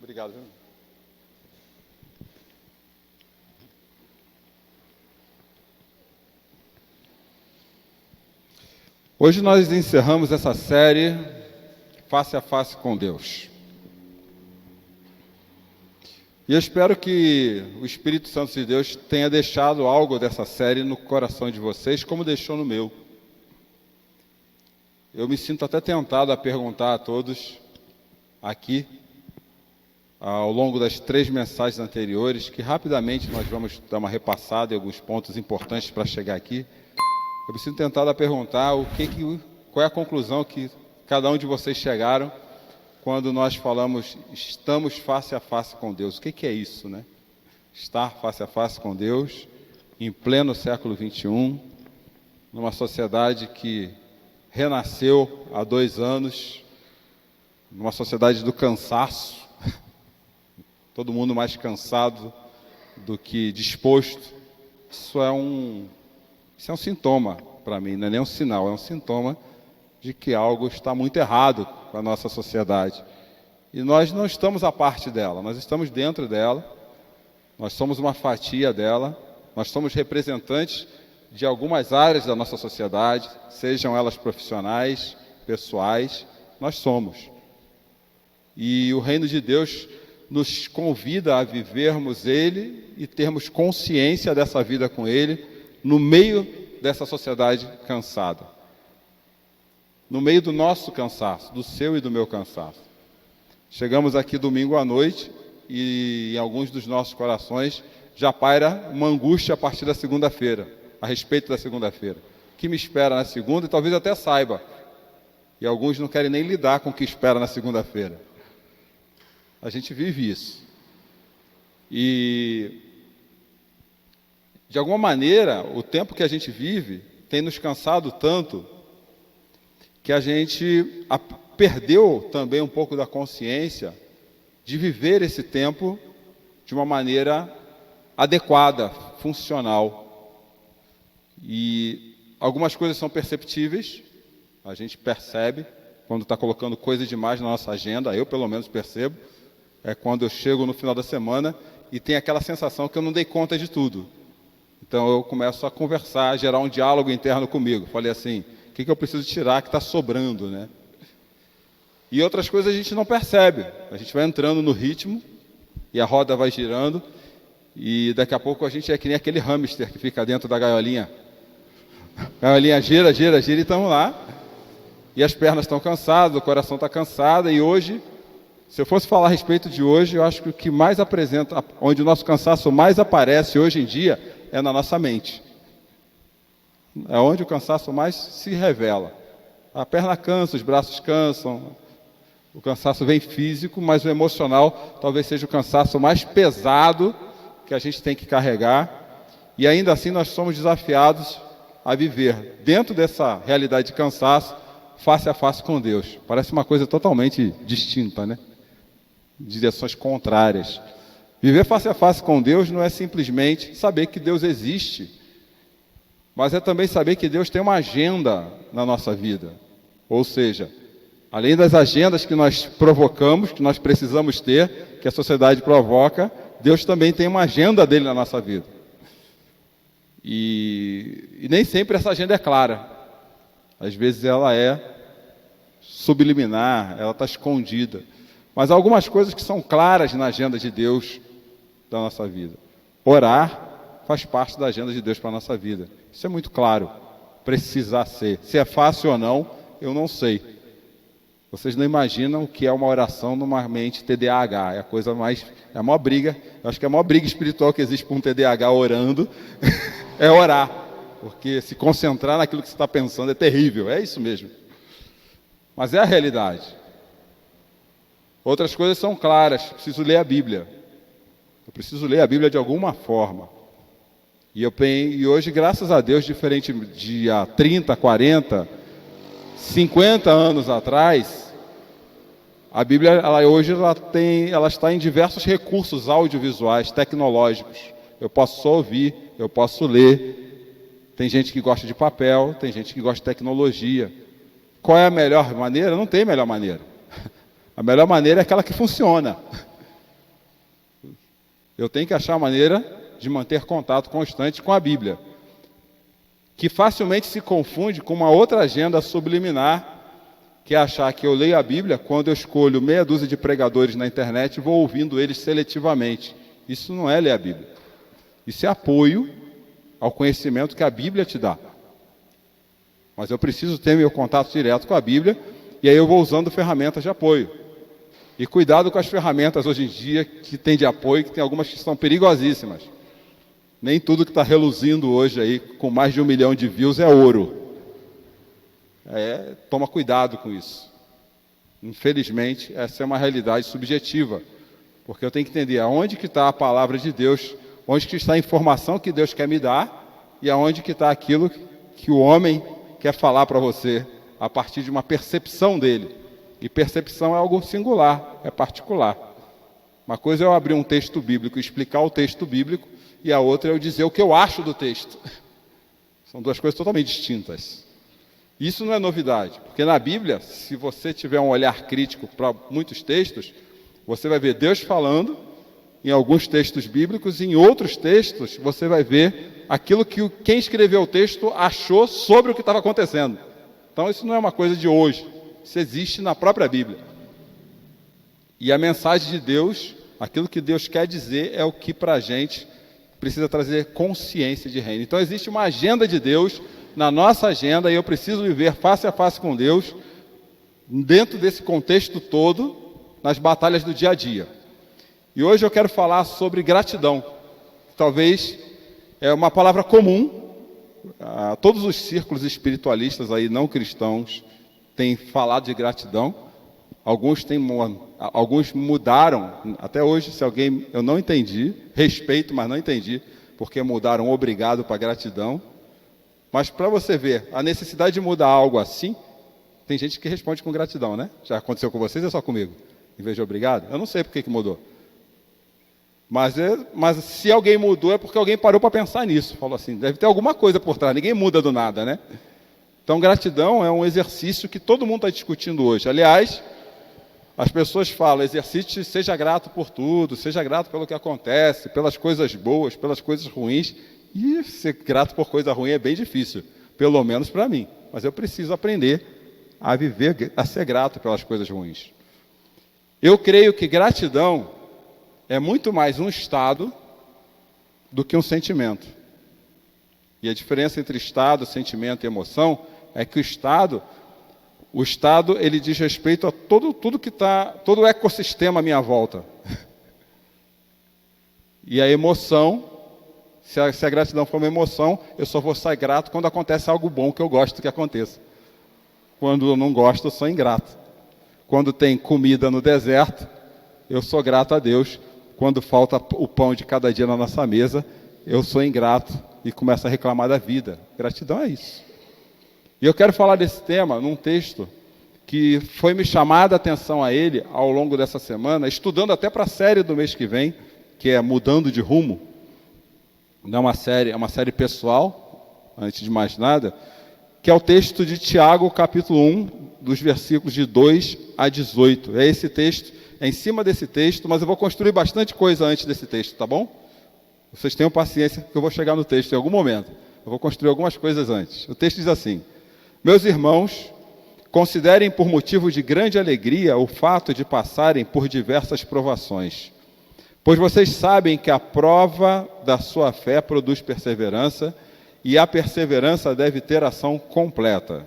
Obrigado. Hoje nós encerramos essa série Face a Face com Deus. E eu espero que o Espírito Santo de Deus tenha deixado algo dessa série no coração de vocês, como deixou no meu. Eu me sinto até tentado a perguntar a todos aqui, ao longo das 3 mensagens anteriores, que rapidamente nós vamos dar uma repassada em alguns pontos importantes para chegar aqui. Eu me sinto tentado a perguntar qual é a conclusão que cada um de vocês chegaram quando nós falamos, estamos face a face com Deus. O que é isso, né? Estar face a face com Deus, em pleno século XXI, numa sociedade que renasceu há 2 anos, numa sociedade do cansaço, todo mundo mais cansado do que disposto. Isso é um sintoma para mim, não é nem um sinal, é um sintoma de que algo está muito errado com a nossa sociedade. E nós não estamos à parte dela, nós estamos dentro dela, nós somos uma fatia dela, nós somos representantes de algumas áreas da nossa sociedade, sejam elas profissionais, pessoais, nós somos. E o reino de Deus nos convida a vivermos Ele e termos consciência dessa vida com Ele no meio dessa sociedade cansada. No meio do nosso cansaço, do seu e do meu cansaço. Chegamos aqui domingo à noite e em alguns dos nossos corações já paira uma angústia a partir da segunda-feira, a respeito da segunda-feira. O que me espera na segunda e talvez até saiba. E alguns não querem nem lidar com o que espera na segunda-feira. A gente vive isso. E, de alguma maneira, o tempo que a gente vive tem nos cansado tanto que a gente perdeu também um pouco da consciência de viver esse tempo de uma maneira adequada, funcional. E algumas coisas são perceptíveis, a gente percebe quando está colocando coisa demais na nossa agenda, eu pelo menos percebo, é quando eu chego no final da semana e tem aquela sensação que eu não dei conta de tudo. Então eu começo a conversar, a gerar um diálogo interno comigo. Falei assim, o que eu preciso tirar que está sobrando, né? E outras coisas a gente não percebe. A gente vai entrando no ritmo e a roda vai girando e daqui a pouco a gente é que nem aquele hamster que fica dentro da gaiolinha. A gaiolinha gira, gira, gira e estamos lá. E as pernas estão cansadas, o coração está cansado. E hoje, se eu fosse falar a respeito de hoje, eu acho que o que mais apresenta, onde o nosso cansaço mais aparece hoje em dia, é na nossa mente. É onde o cansaço mais se revela. A perna cansa, os braços cansam, o cansaço vem físico, mas o emocional talvez seja o cansaço mais pesado que a gente tem que carregar. E ainda assim nós somos desafiados a viver dentro dessa realidade de cansaço, face a face com Deus. Parece uma coisa totalmente distinta, né? Direções contrárias. Viver face a face com Deus não é simplesmente saber que Deus existe, mas é também saber que Deus tem uma agenda na nossa vida. Ou seja, além das agendas que nós provocamos, que nós precisamos ter, que a sociedade provoca, Deus também tem uma agenda dele na nossa vida. E nem sempre essa agenda é clara. Às vezes ela é subliminar, ela está escondida. Mas há algumas coisas que são claras na agenda de Deus da nossa vida. Orar faz parte da agenda de Deus para a nossa vida. Isso é muito claro. Precisa ser. Se é fácil ou não, eu não sei. Vocês não imaginam o que é uma oração numa mente TDAH. É a coisa mais... É a maior briga. Eu acho que a maior briga espiritual que existe para um TDAH orando é orar. Porque se concentrar naquilo que você está pensando é terrível. É isso mesmo. Mas é a realidade. Outras coisas são claras. Preciso ler a Bíblia. Eu preciso ler a Bíblia de alguma forma. E hoje, graças a Deus, diferente de há 30, 40, 50 anos atrás, a Bíblia hoje ela está em diversos recursos audiovisuais, tecnológicos. Eu posso só ouvir, eu posso ler. Tem gente que gosta de papel, tem gente que gosta de tecnologia. Qual é a melhor maneira? Não tem melhor maneira. A melhor maneira é aquela que funciona. Eu tenho que achar a maneira de manter contato constante com a Bíblia, que facilmente se confunde com uma outra agenda subliminar, que é achar que eu leio a Bíblia quando eu escolho meia dúzia de pregadores na internet e vou ouvindo eles seletivamente. Isso não é ler a Bíblia. Isso é apoio ao conhecimento que a Bíblia te dá. Mas eu preciso ter meu contato direto com a Bíblia, e aí eu vou usando ferramentas de apoio. E cuidado com as ferramentas hoje em dia que tem de apoio, que tem algumas que são perigosíssimas. Nem tudo que está reluzindo hoje aí, com mais de 1 milhão de views, é ouro. Toma cuidado com isso. Infelizmente, essa é uma realidade subjetiva. Porque eu tenho que entender aonde que está a palavra de Deus, onde que está a informação que Deus quer me dar, e aonde que está aquilo que o homem quer falar para você, a partir de uma percepção dele. E percepção é algo singular, é particular. Uma coisa é eu abrir um texto bíblico e explicar o texto bíblico, e a outra é eu dizer o que eu acho do texto. São duas coisas totalmente distintas. Isso não é novidade, porque na Bíblia, se você tiver um olhar crítico para muitos textos, você vai ver Deus falando em alguns textos bíblicos, e em outros textos você vai ver aquilo que quem escreveu o texto achou sobre o que estava acontecendo. Então isso não é uma coisa de hoje, isso existe na própria Bíblia. E a mensagem de Deus, aquilo que Deus quer dizer, é o que para a gente precisa trazer consciência de reino. Então existe uma agenda de Deus na nossa agenda, e eu preciso viver face a face com Deus, dentro desse contexto todo, nas batalhas do dia a dia. E hoje eu quero falar sobre gratidão. Talvez é uma palavra comum, todos os círculos espiritualistas aí, não cristãos, têm falado de gratidão. Alguns mudaram, até hoje, se alguém, eu não entendi, respeito, mas não entendi, porque mudaram obrigado para gratidão. Mas para você ver, a necessidade de mudar algo assim, tem gente que responde com gratidão, né? Já aconteceu com vocês ou é só comigo? Em vez de obrigado? Eu não sei por que mudou. Mas se alguém mudou é porque alguém parou para pensar nisso. Falou assim, deve ter alguma coisa por trás, ninguém muda do nada, né? Então gratidão é um exercício que todo mundo está discutindo hoje. Aliás, as pessoas falam, exercite, seja grato por tudo, seja grato pelo que acontece, pelas coisas boas, pelas coisas ruins. E ser grato por coisa ruim é bem difícil, pelo menos para mim. Mas eu preciso aprender a viver, a ser grato pelas coisas ruins. Eu creio que gratidão é muito mais um estado do que um sentimento. E a diferença entre estado, sentimento e emoção é que o estado ele diz respeito a tudo que está, todo o ecossistema à minha volta. E a emoção, se a gratidão for uma emoção, eu só vou ser grato quando acontece algo bom que eu gosto que aconteça. Quando eu não gosto, eu sou ingrato. Quando tem comida no deserto, eu sou grato a Deus. Quando falta o pão de cada dia na nossa mesa, eu sou ingrato e começo a reclamar da vida. Gratidão é isso. E eu quero falar desse tema num texto que foi me chamada a atenção a ele ao longo dessa semana, estudando até para a série do mês que vem, que é Mudando de Rumo. Não é uma série pessoal, antes de mais nada, que é o texto de Tiago, capítulo 1, dos versículos de 2 a 18. É esse texto, é em cima desse texto, mas eu vou construir bastante coisa antes desse texto, tá bom? Vocês tenham paciência, que eu vou chegar no texto em algum momento. Eu vou construir algumas coisas antes. O texto diz assim: meus irmãos, considerem por motivo de grande alegria o fato de passarem por diversas provações, pois vocês sabem que a prova da sua fé produz perseverança, e a perseverança deve ter ação completa,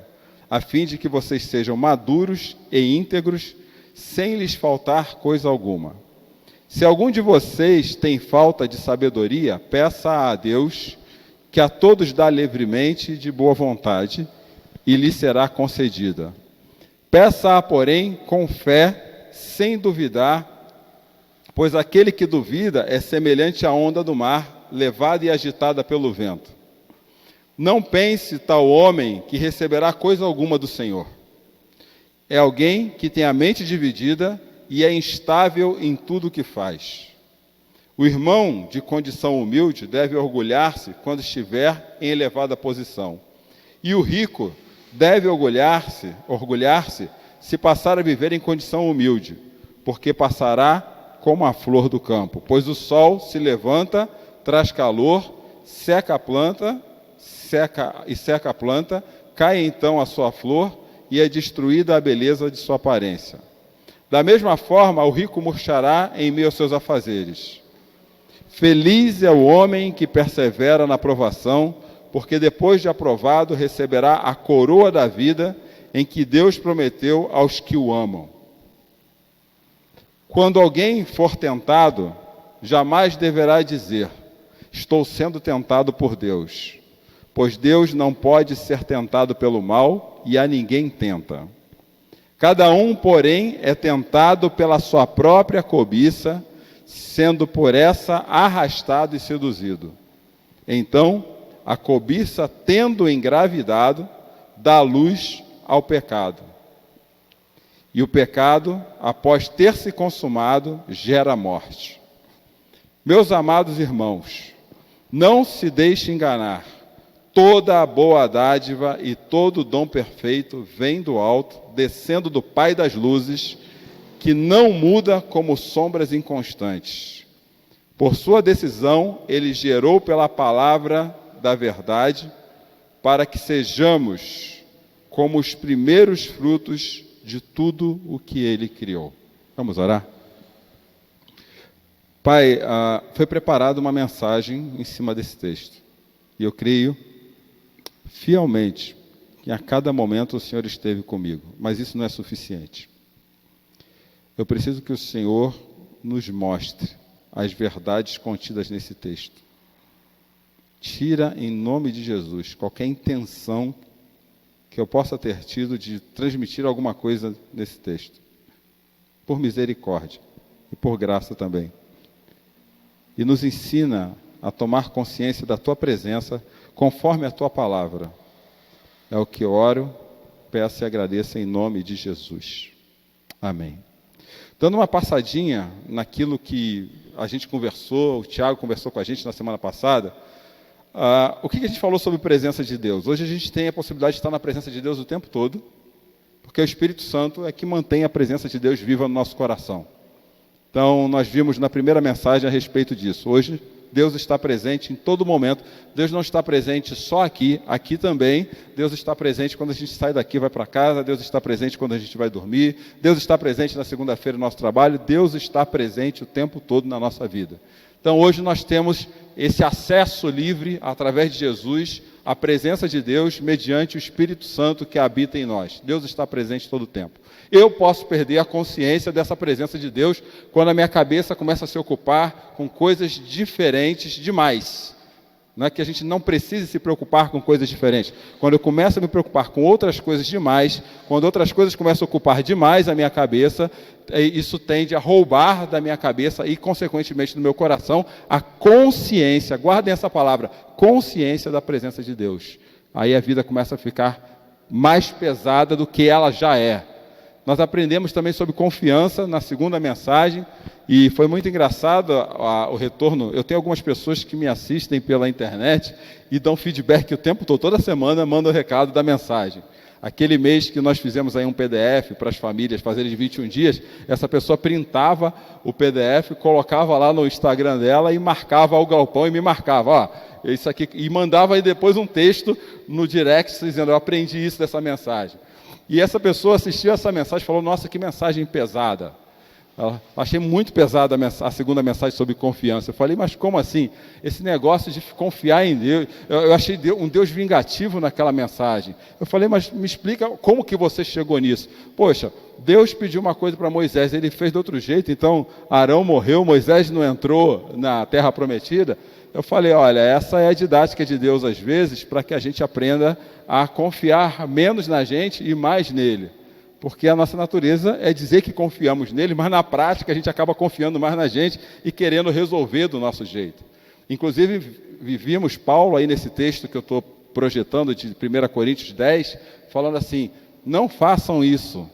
a fim de que vocês sejam maduros e íntegros, sem lhes faltar coisa alguma. Se algum de vocês tem falta de sabedoria, peça a Deus, que a todos dá livremente de boa vontade, e lhe será concedida. Peça-a, porém, com fé, sem duvidar, pois aquele que duvida é semelhante à onda do mar, levada e agitada pelo vento. Não pense tal homem que receberá coisa alguma do Senhor. É alguém que tem a mente dividida e é instável em tudo o que faz. O irmão de condição humilde deve orgulhar-se quando estiver em elevada posição. E o rico deve orgulhar-se se passar a viver em condição humilde, porque passará como a flor do campo, pois o sol se levanta, traz calor, seca a planta, cai então a sua flor e é destruída a beleza de sua aparência. Da mesma forma, o rico murchará em meio aos seus afazeres. Feliz é o homem que persevera na provação, porque depois de aprovado receberá a coroa da vida em que Deus prometeu aos que o amam. Quando alguém for tentado, jamais deverá dizer: estou sendo tentado por Deus, pois Deus não pode ser tentado pelo mal e a ninguém tenta. Cada um, porém, é tentado pela sua própria cobiça, sendo por essa arrastado e seduzido. Então, a cobiça, tendo engravidado, dá luz ao pecado. E o pecado, após ter se consumado, gera morte. Meus amados irmãos, não se deixe enganar. Toda a boa dádiva e todo dom perfeito vem do alto, descendo do Pai das luzes, que não muda como sombras inconstantes. Por sua decisão, ele gerou pela palavra da verdade, para que sejamos como os primeiros frutos de tudo o que ele criou. Vamos orar? Pai, foi preparada uma mensagem em cima desse texto. E eu creio fielmente que a cada momento o Senhor esteve comigo. Mas isso não é suficiente. Eu preciso que o Senhor nos mostre as verdades contidas nesse texto. Tira, em nome de Jesus, qualquer intenção que eu possa ter tido de transmitir alguma coisa nesse texto. Por misericórdia e por graça também. E nos ensina a tomar consciência da Tua presença conforme a Tua palavra. É o que oro, peço e agradeço em nome de Jesus. Amém. Dando uma passadinha naquilo que a gente conversou, o Tiago conversou com a gente na semana passada, o que a gente falou sobre a presença de Deus? Hoje a gente tem a possibilidade de estar na presença de Deus o tempo todo, porque o Espírito Santo é que mantém a presença de Deus viva no nosso coração. Então, nós vimos na primeira mensagem a respeito disso. Hoje, Deus está presente em todo momento. Deus não está presente só aqui, aqui também. Deus está presente quando a gente sai daqui e vai para casa. Deus está presente quando a gente vai dormir. Deus está presente na segunda-feira no nosso trabalho. Deus está presente o tempo todo na nossa vida. Então, hoje nós temos esse acesso livre, através de Jesus, à presença de Deus, mediante o Espírito Santo que habita em nós. Deus está presente todo o tempo. Eu posso perder a consciência dessa presença de Deus quando a minha cabeça começa a se ocupar com coisas diferentes demais. Não é que a gente não precise se preocupar com coisas diferentes. Quando eu começo a me preocupar com outras coisas demais, quando outras coisas começam a ocupar demais a minha cabeça, isso tende a roubar da minha cabeça e, consequentemente, do meu coração, a consciência, guardem essa palavra, consciência da presença de Deus. Aí a vida começa a ficar mais pesada do que ela já é. Nós aprendemos também sobre confiança na segunda mensagem, e foi muito engraçado o retorno. Eu tenho algumas pessoas que me assistem pela internet e dão feedback o tempo todo, toda semana mandam o recado da mensagem. Aquele mês que nós fizemos aí um PDF para as famílias fazerem de 21 dias, essa pessoa printava o PDF, colocava lá no Instagram dela e marcava o galpão e me marcava, isso aqui, e mandava aí depois um texto no direct dizendo: eu aprendi isso dessa mensagem. E essa pessoa assistiu essa mensagem e falou: nossa, que mensagem pesada. Achei muito pesada a segunda mensagem sobre confiança. Eu falei: mas como assim? Esse negócio de confiar em Deus. Eu achei um Deus vingativo naquela mensagem. Eu falei: mas me explica como que você chegou nisso. Poxa, Deus pediu uma coisa para Moisés, ele fez de outro jeito, então Arão morreu, Moisés não entrou na terra prometida. Eu falei: olha, essa é a didática de Deus às vezes, para que a gente aprenda a confiar menos na gente e mais nele. Porque a nossa natureza é dizer que confiamos nele, mas na prática a gente acaba confiando mais na gente e querendo resolver do nosso jeito. Inclusive, vimos Paulo aí nesse texto que eu estou projetando de 1 Coríntios 10, falando assim: não façam isso.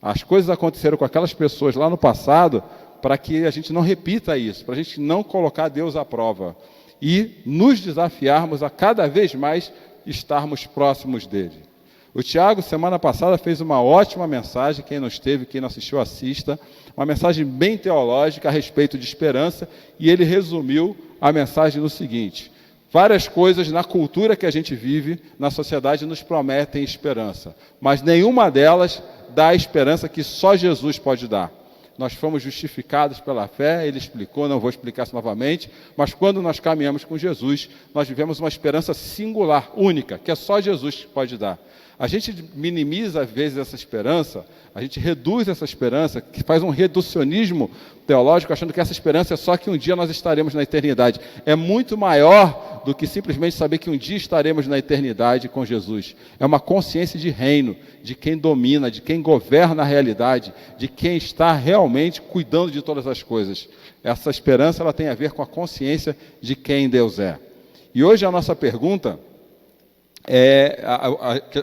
As coisas aconteceram com aquelas pessoas lá no passado para que a gente não repita isso, para a gente não colocar Deus à prova e nos desafiarmos a cada vez mais estarmos próximos dele. O Tiago, semana passada, fez uma ótima mensagem, quem não esteve, quem não assistiu, assista, uma mensagem bem teológica a respeito de esperança, e ele resumiu a mensagem no seguinte: várias coisas na cultura que a gente vive, na sociedade, nos prometem esperança, mas nenhuma delas dá a esperança que só Jesus pode dar. Nós fomos justificados pela fé, ele explicou, não vou explicar isso novamente, mas quando nós caminhamos com Jesus, nós vivemos uma esperança singular, única, que é só Jesus que pode dar. A gente minimiza, às vezes, essa esperança, a gente reduz essa esperança, que faz um reducionismo teológico, achando que essa esperança é só que um dia nós estaremos na eternidade. É muito maior do que simplesmente saber que um dia estaremos na eternidade com Jesus. É uma consciência de reino, de quem domina, de quem governa a realidade, de quem está realmente cuidando de todas as coisas. Essa esperança ela tem a ver com a consciência de quem Deus é. E hoje a nossa pergunta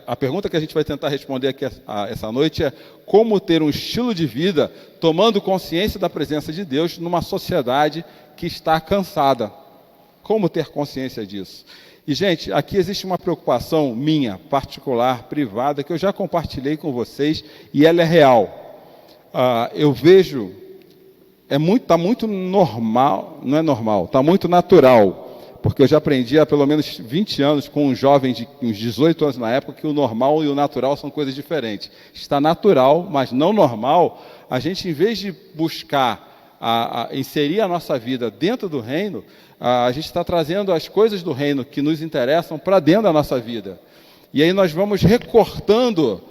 a pergunta que a gente vai tentar responder aqui essa noite é: como ter um estilo de vida tomando consciência da presença de Deus numa sociedade que está cansada? Como ter consciência disso? E, gente, aqui existe uma preocupação minha, particular, privada, que eu já compartilhei com vocês, e ela é real. Eu vejo, está muito normal, não é normal, está muito natural, porque eu já aprendi há pelo menos 20 anos com um jovem de uns 18 anos na época que o normal e o natural são coisas diferentes. Está natural, mas não normal, a gente, em vez de buscar inserir a nossa vida dentro do reino, a gente está trazendo as coisas do reino que nos interessam para dentro da nossa vida. E aí nós vamos recortando,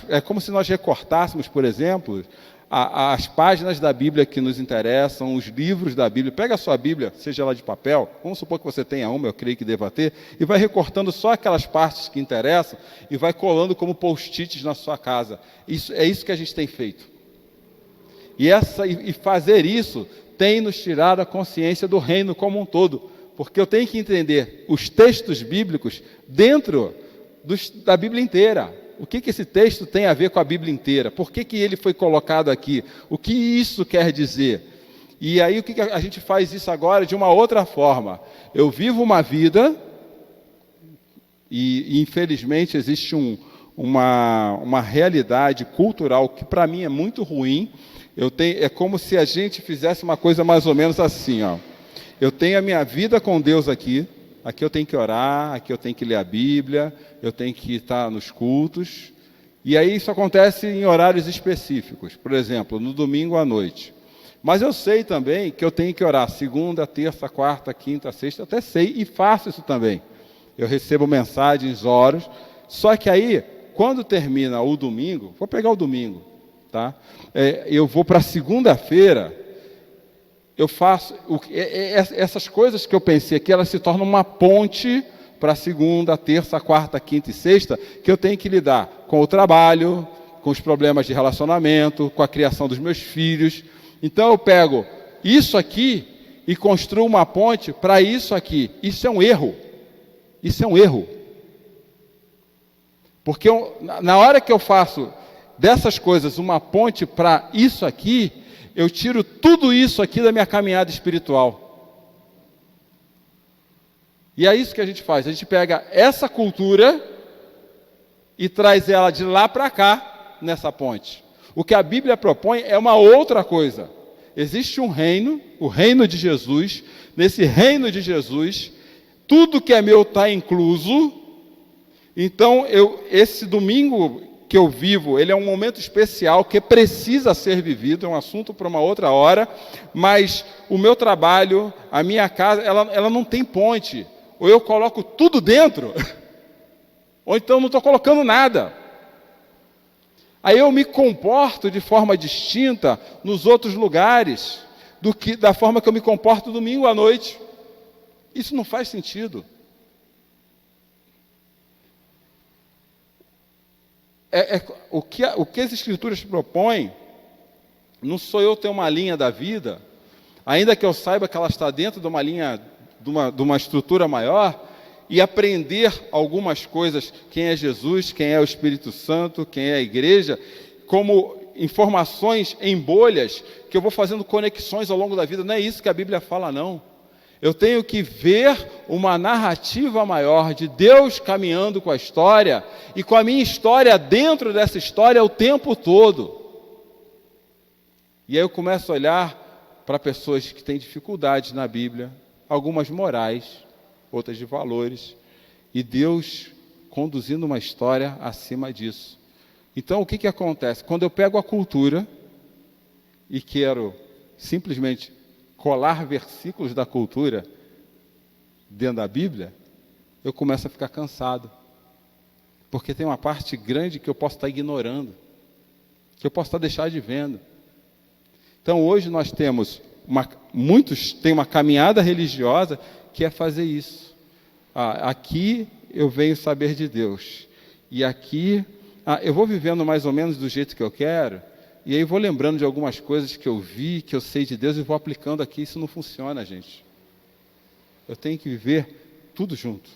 é como se nós recortássemos, por exemplo, as páginas da Bíblia que nos interessam, os livros da Bíblia. Pega a sua Bíblia, seja ela de papel, vamos supor que você tenha uma, eu creio que deva ter, e vai recortando só aquelas partes que interessam e vai colando como post-its na sua casa. É isso que a gente tem feito. E fazer isso tem nos tirado a consciência do reino como um todo, porque eu tenho que entender os textos bíblicos dentro da Bíblia inteira. O que esse texto tem a ver com a Bíblia inteira? Por que ele foi colocado aqui? O que isso quer dizer? E aí o que a gente faz isso agora de uma outra forma? Eu vivo uma vida, e infelizmente existe uma realidade cultural que para mim é muito ruim. É como se a gente fizesse uma coisa mais ou menos assim, ó. Eu tenho a minha vida com Deus aqui eu tenho que orar, aqui eu tenho que ler a Bíblia, eu tenho que estar nos cultos, e aí isso acontece em horários específicos, por exemplo, no domingo à noite. Mas eu sei também que eu tenho que orar segunda, terça, quarta, quinta, sexta, até sei, e faço isso também. Eu recebo mensagens, oro, só que aí, quando termina o domingo, vou pegar o domingo, tá? Eu vou para segunda-feira, eu faço essas coisas que eu pensei aqui, elas se tornam uma ponte para segunda, terça, quarta, quinta e sexta, que eu tenho que lidar com o trabalho, com os problemas de relacionamento, com a criação dos meus filhos. Então eu pego isso aqui e construo uma ponte para isso aqui. Isso é um erro. Isso é um erro. Porque na hora que eu faço dessas coisas uma ponte para isso aqui, eu tiro tudo isso aqui da minha caminhada espiritual. E é isso que a gente faz. A gente pega essa cultura e traz ela de lá para cá, nessa ponte. O que a Bíblia propõe é uma outra coisa. Existe um reino, o reino de Jesus. Nesse reino de Jesus, tudo que é meu está incluso. Então, esse domingo que eu vivo, ele é um momento especial que precisa ser vivido, é um assunto para uma outra hora, mas o meu trabalho, a minha casa, ela não tem ponte. Ou eu coloco tudo dentro, ou então não estou colocando nada. Aí eu me comporto de forma distinta nos outros lugares, da forma que eu me comporto domingo à noite. Isso não faz sentido. O que as Escrituras propõem, não sou eu ter uma linha da vida, ainda que eu saiba que ela está dentro de uma linha, de uma estrutura maior, e aprender algumas coisas, quem é Jesus, quem é o Espírito Santo, quem é a igreja, como informações em bolhas, que eu vou fazendo conexões ao longo da vida. Não é isso que a Bíblia fala, não. Eu tenho que ver uma narrativa maior de Deus caminhando com a história e com a minha história dentro dessa história o tempo todo. E aí eu começo a olhar para pessoas que têm dificuldades na Bíblia, algumas morais, outras de valores, e Deus conduzindo uma história acima disso. Então, o que acontece? Quando eu pego a cultura e quero simplesmente colar versículos da cultura dentro da Bíblia, eu começo a ficar cansado. Porque tem uma parte grande que eu posso estar ignorando, que eu posso estar deixando de vendo. Então, hoje nós temos, muitos têm uma caminhada religiosa que é fazer isso. Aqui eu venho saber de Deus. E aqui, eu vou vivendo mais ou menos do jeito que eu quero, e aí vou lembrando de algumas coisas que eu vi, que eu sei de Deus, e vou aplicando aqui. Isso não funciona, gente. Eu tenho que viver tudo junto.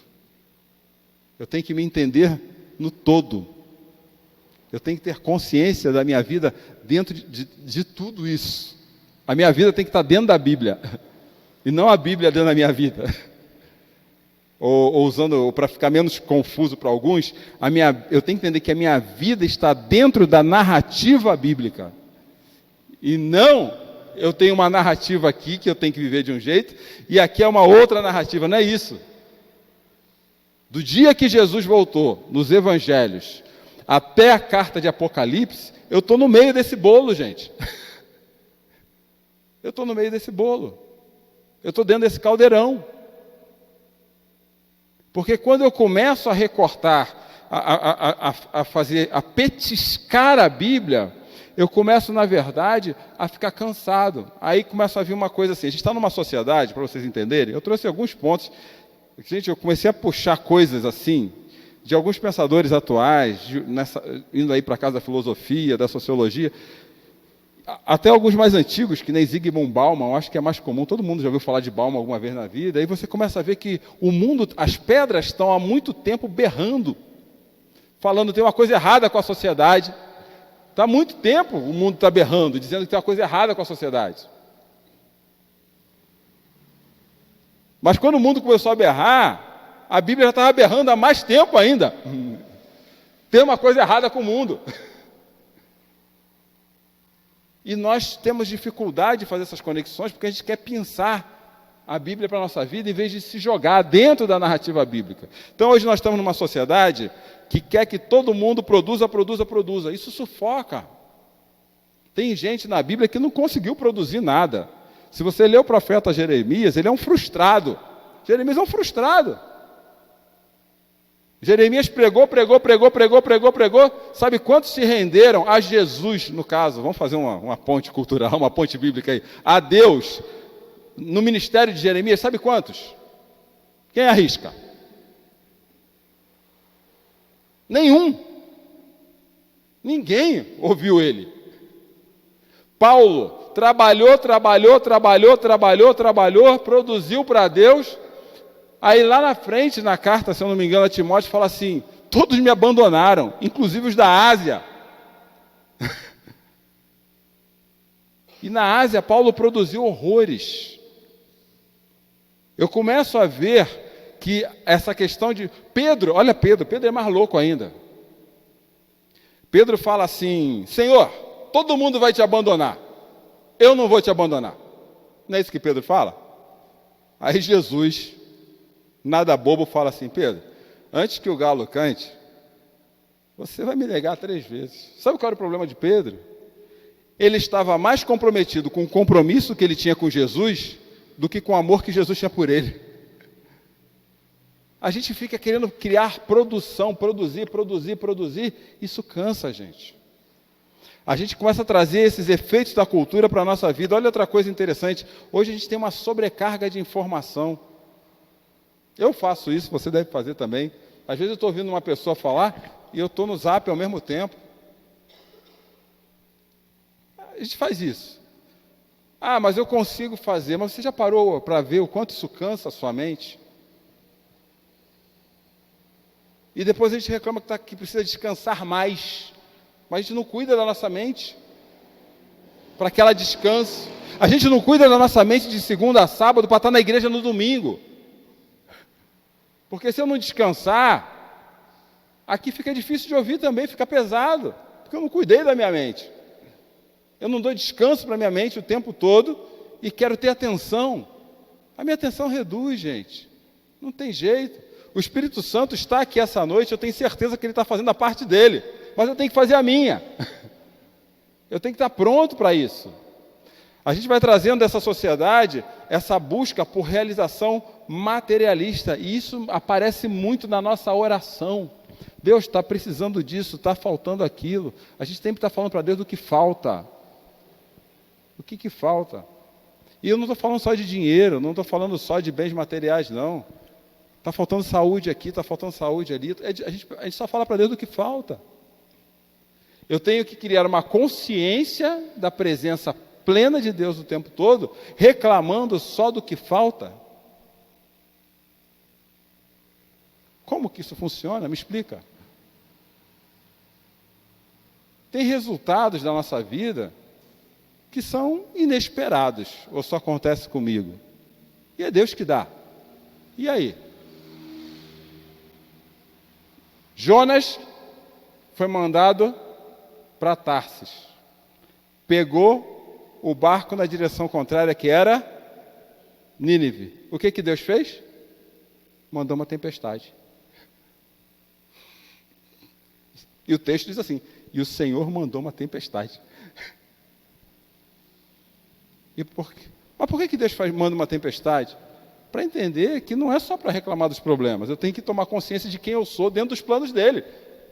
Eu tenho que me entender no todo. Eu tenho que ter consciência da minha vida dentro de tudo isso. A minha vida tem que estar dentro da Bíblia, e não a Bíblia dentro da minha vida. Ou usando, para ficar menos confuso para alguns, eu tenho que entender que a minha vida está dentro da narrativa bíblica. E não, eu tenho uma narrativa aqui que eu tenho que viver de um jeito, e aqui é uma outra narrativa, não é isso. Do dia que Jesus voltou, nos evangelhos, até a carta de Apocalipse, eu estou no meio desse bolo, gente. Eu estou no meio desse bolo. Eu estou dentro desse caldeirão. Porque quando eu começo a recortar, a petiscar a Bíblia, eu começo, na verdade, a ficar cansado. Aí começa a vir uma coisa assim. A gente está numa sociedade, para vocês entenderem, eu trouxe alguns pontos. Gente, eu comecei a puxar coisas assim, de alguns pensadores atuais, indo aí para a casa da filosofia, da sociologia, até alguns mais antigos, que nem Zygmunt Bauman, eu acho que é mais comum, todo mundo já ouviu falar de Bauman alguma vez na vida, aí você começa a ver que o mundo, as pedras estão há muito tempo berrando, falando que tem uma coisa errada com a sociedade. Está há muito tempo o mundo está berrando, dizendo que tem uma coisa errada com a sociedade. Mas quando o mundo começou a berrar, a Bíblia já estava berrando há mais tempo ainda. Tem uma coisa errada com o mundo. E nós temos dificuldade de fazer essas conexões, porque a gente quer pensar a Bíblia para a nossa vida, em vez de se jogar dentro da narrativa bíblica. Então, hoje nós estamos numa sociedade que quer que todo mundo produza. Isso sufoca. Tem gente na Bíblia que não conseguiu produzir nada. Se você lê o profeta Jeremias, ele é um frustrado. Jeremias é um frustrado. Jeremias pregou. Sabe quantos se renderam a Jesus, no caso? Vamos fazer uma ponte cultural, uma ponte bíblica aí. A Deus, no ministério de Jeremias, sabe quantos? Quem arrisca? Nenhum. Ninguém ouviu ele. Paulo trabalhou, produziu para Deus. Aí lá na frente, na carta, se eu não me engano, a Timóteo fala assim: todos me abandonaram, inclusive os da Ásia. E na Ásia, Paulo produziu horrores. Eu começo a ver que essa questão de Pedro é mais louco ainda. Pedro fala assim: Senhor, todo mundo vai te abandonar, eu não vou te abandonar. Não é isso que Pedro fala? Aí Jesus, nada bobo, fala assim: Pedro, antes que o galo cante, você vai me negar 3 vezes. Sabe qual era o problema de Pedro? Ele estava mais comprometido com o compromisso que ele tinha com Jesus do que com o amor que Jesus tinha por ele. A gente fica querendo criar produção, produzir. Isso cansa a gente. A gente começa a trazer esses efeitos da cultura para a nossa vida. Olha outra coisa interessante. Hoje a gente tem uma sobrecarga de informação. Eu faço isso, você deve fazer também. Às vezes eu estou ouvindo uma pessoa falar e eu estou no Zap ao mesmo tempo. A gente faz isso. Ah, mas eu consigo fazer. Mas você já parou para ver o quanto isso cansa a sua mente? E depois a gente reclama que precisa descansar mais. Mas a gente não cuida da nossa mente. para que ela descanse. A gente não cuida da nossa mente de segunda a sábado para estar na igreja no domingo. Porque se eu não descansar, aqui fica difícil de ouvir também, fica pesado, porque eu não cuidei da minha mente. Eu não dou descanso para a minha mente o tempo todo e quero ter atenção. A minha atenção reduz, gente. Não tem jeito. O Espírito Santo está aqui essa noite, eu tenho certeza que ele está fazendo a parte dele, mas eu tenho que fazer a minha. Eu tenho que estar pronto para isso. A gente vai trazendo dessa sociedade essa busca por realização materialista, e isso aparece muito na nossa oração. Deus está precisando disso, está faltando aquilo. A gente sempre está falando para Deus do que falta. O que falta? E eu não estou falando só de dinheiro, não estou falando só de bens materiais, não. Está faltando saúde aqui, está faltando saúde ali. A gente só fala para Deus do que falta. Eu tenho que criar uma consciência da presença plena de Deus o tempo todo, reclamando só do que falta. Como que isso funciona? Me explica. Tem resultados da nossa vida que são inesperados, ou só acontece comigo. E é Deus que dá. E aí? Jonas foi mandado para Tarsis. Pegou o barco na direção contrária, que era Nínive. O que Deus fez? Mandou uma tempestade. E o texto diz assim: e o Senhor mandou uma tempestade. Mas por que Deus manda uma tempestade? Para entender que não é só para reclamar dos problemas. Eu tenho que tomar consciência de quem eu sou dentro dos planos dele.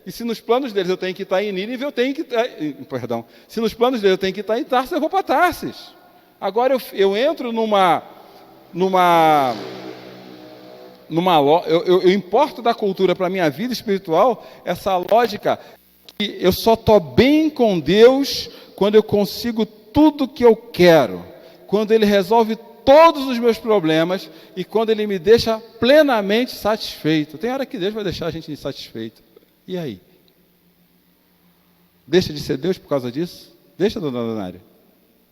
E se nos planos deles eu tenho que estar em Nínive, eu tenho que estar... Perdão. Se nos planos dele eu tenho que estar em Tarsis, eu vou para Tarsis. Agora eu entro eu importo da cultura para a minha vida espiritual essa lógica que eu só estou bem com Deus quando eu consigo tudo que eu quero, quando Ele resolve todos os meus problemas e quando Ele me deixa plenamente satisfeito. Tem hora que Deus vai deixar a gente insatisfeito. E aí? Deixa de ser Deus por causa disso? Deixa, dona Donária.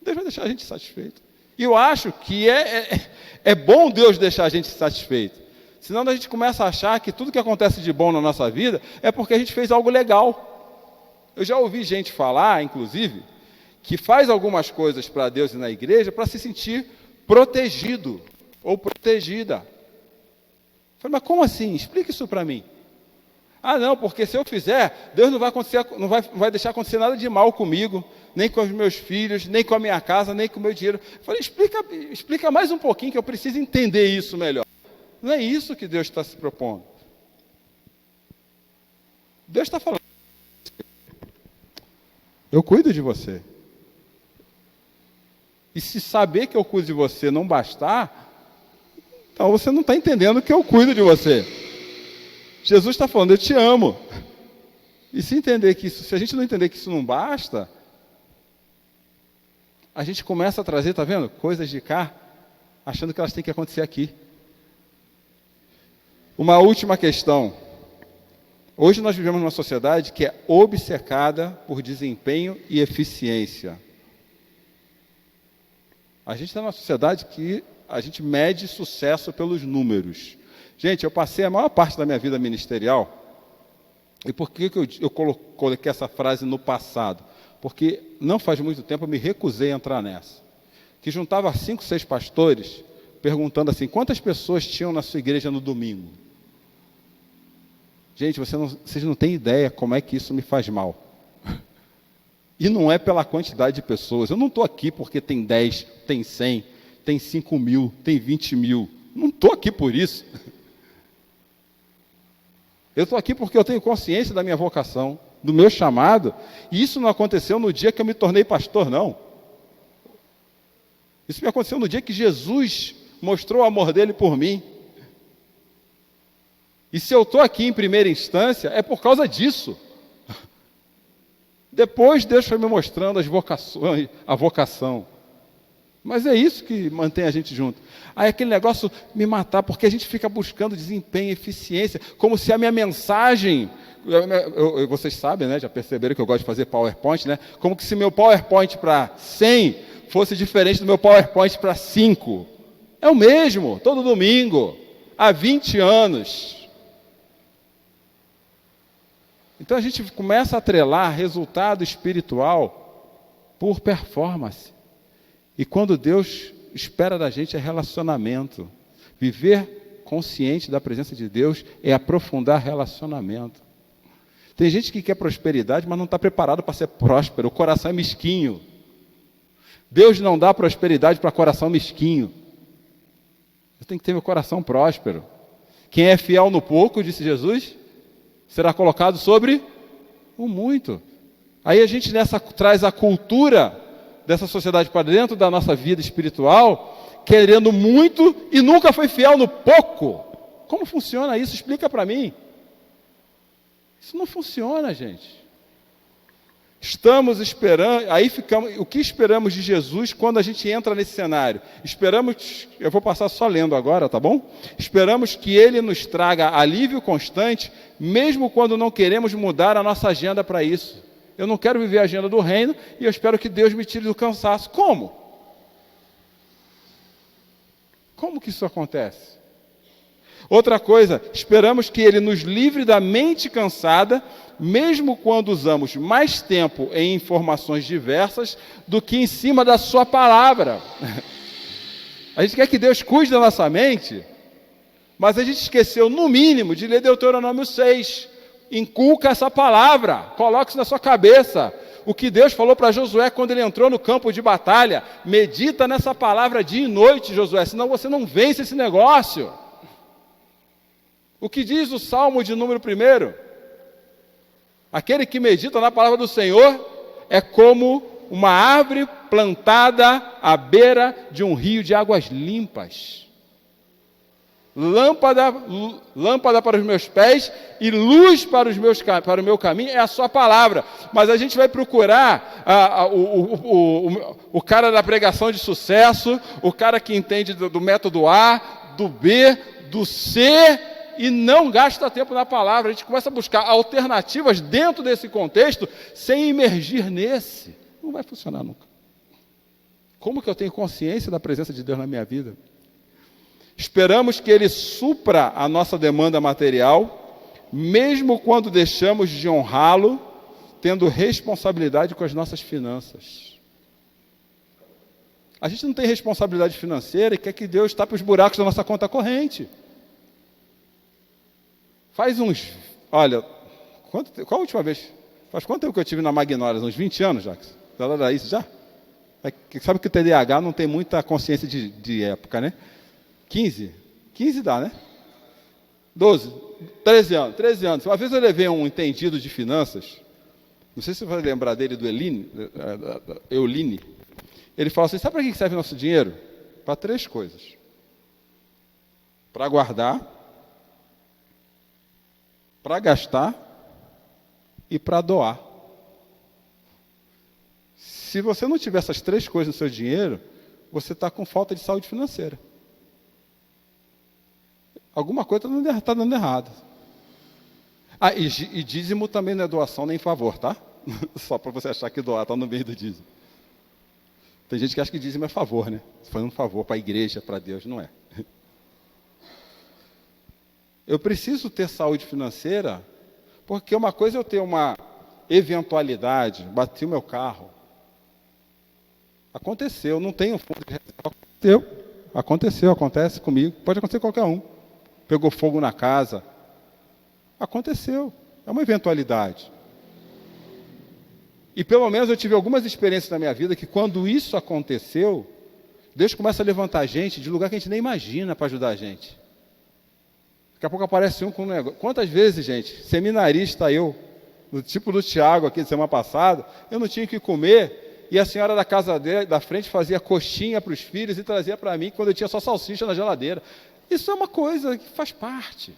Deus vai deixar a gente satisfeito. E eu acho que é bom Deus deixar a gente satisfeito. Senão a gente começa a achar que tudo que acontece de bom na nossa vida é porque a gente fez algo legal. Eu já ouvi gente falar, inclusive, que faz algumas coisas para Deus e na igreja para se sentir protegido ou protegida. Eu falei, mas como assim? Explica isso para mim. Ah, não, porque se eu fizer, Deus não vai deixar acontecer nada de mal comigo, nem com os meus filhos, nem com a minha casa, nem com o meu dinheiro. Eu falei, explica mais um pouquinho que eu preciso entender isso melhor. Não é isso que Deus está se propondo. Deus está falando, eu cuido de você. E se saber que eu cuido de você não bastar, então você não está entendendo que eu cuido de você. Jesus está falando, eu te amo. E se a gente não entender que isso não basta, a gente começa a trazer, está vendo? Coisas de cá, achando que elas têm que acontecer aqui. Uma última questão. Hoje nós vivemos numa sociedade que é obcecada por desempenho e eficiência. A gente está numa sociedade que a gente mede sucesso pelos números. Gente, eu passei a maior parte da minha vida ministerial, e por que eu coloquei essa frase no passado? Porque não faz muito tempo eu me recusei a entrar nessa. Que juntava 5, 6 pastores, perguntando assim, quantas pessoas tinham na sua igreja no domingo? Gente, vocês não têm ideia como é que isso me faz mal. E não é pela quantidade de pessoas. Eu não estou aqui porque tem 10, tem 100, tem 5 mil, tem 20 mil. Não estou aqui por isso. Eu estou aqui porque eu tenho consciência da minha vocação, do meu chamado, e isso não aconteceu no dia que eu me tornei pastor, não. Isso me aconteceu no dia que Jesus mostrou o amor dele por mim. E se eu estou aqui em primeira instância, é por causa disso. Depois Deus foi me mostrando a vocação. Mas é isso que mantém a gente junto. Aí aquele negócio me matar, porque a gente fica buscando desempenho, eficiência, como se a minha mensagem Vocês sabem, né? Já perceberam que eu gosto de fazer PowerPoint, né? Como que se meu PowerPoint para 100 fosse diferente do meu PowerPoint para 5. É o mesmo, todo domingo, há 20 anos. Então a gente começa a atrelar resultado espiritual por performance. E quando Deus espera da gente é relacionamento. Viver consciente da presença de Deus é aprofundar relacionamento. Tem gente que quer prosperidade, mas não está preparado para ser próspero. O coração é mesquinho. Deus não dá prosperidade para coração mesquinho. Eu tenho que ter meu coração próspero. Quem é fiel no pouco, disse Jesus, será colocado sobre o muito. Aí a gente traz a cultura dessa sociedade para dentro da nossa vida espiritual, querendo muito e nunca foi fiel no pouco. Como funciona isso? Explica para mim. Isso não funciona, gente. Estamos esperando, aí ficamos, o que esperamos de Jesus quando a gente entra nesse cenário? Esperamos, eu vou passar só lendo agora, tá bom? Esperamos que Ele nos traga alívio constante, mesmo quando não queremos mudar a nossa agenda para isso. Eu não quero viver a agenda do reino e eu espero que Deus me tire do cansaço. Como? Como que isso acontece? Outra coisa, esperamos que Ele nos livre da mente cansada, mesmo quando usamos mais tempo em informações diversas do que em cima da sua palavra. A gente quer que Deus cuide da nossa mente, mas a gente esqueceu, no mínimo, de ler Deuteronômio 6. Inculca essa palavra, coloque isso na sua cabeça. O que Deus falou para Josué quando ele entrou no campo de batalha, medita nessa palavra dia e noite, Josué, senão você não vence esse negócio. O que diz o Salmo de número 1? Aquele que medita na palavra do Senhor é como uma árvore plantada à beira de um rio de águas limpas. Lâmpada para os meus pés e luz para o meu caminho é a sua palavra. Mas a gente vai procurar o cara da pregação de sucesso, o cara que entende do método A, do B, do C, e não gasta tempo na palavra. A gente começa a buscar alternativas dentro desse contexto, sem imergir nesse. Não vai funcionar nunca. Como que eu tenho consciência da presença de Deus na minha vida? Esperamos que Ele supra a nossa demanda material, mesmo quando deixamos de honrá-lo, tendo responsabilidade com as nossas finanças. A gente não tem responsabilidade financeira e quer que Deus tape os buracos da nossa conta corrente. Olha, qual a última vez? Faz quanto tempo que eu estive na Magnólias? Uns 20 anos, Jackson? Era isso já? Sabe que o TDAH não tem muita consciência de época, né? 15? 15 dá, né? 12, 13 anos. 13 anos. Uma vez eu levei um entendido de finanças, não sei se você vai lembrar dele, do Euline. Ele falou assim, sabe para que serve o nosso dinheiro? Para 3 coisas. Para guardar, para gastar e para doar. Se você não tiver essas 3 coisas no seu dinheiro, você está com falta de saúde financeira. Alguma coisa está dando errado. E dízimo também não é doação nem favor, tá? Só para você achar que doar está no meio do dízimo. Tem gente que acha que dízimo é favor, né? Foi um favor para a igreja, para Deus, não é. Eu preciso ter saúde financeira, porque uma coisa é eu ter uma eventualidade, bati o meu carro. Aconteceu, não tenho fundo de reserva. Aconteceu, acontece comigo, pode acontecer com qualquer um. Pegou fogo na casa. Aconteceu, é uma eventualidade. E pelo menos eu tive algumas experiências na minha vida que quando isso aconteceu, Deus começa a levantar gente de lugar que a gente nem imagina para ajudar a gente. Daqui a pouco aparece um com um negócio. Quantas vezes, gente, seminarista eu, tipo do Tiago aqui de semana passada, eu não tinha o que comer, e a senhora da casa da frente fazia coxinha para os filhos e trazia para mim quando eu tinha só salsicha na geladeira. Isso é uma coisa que faz parte.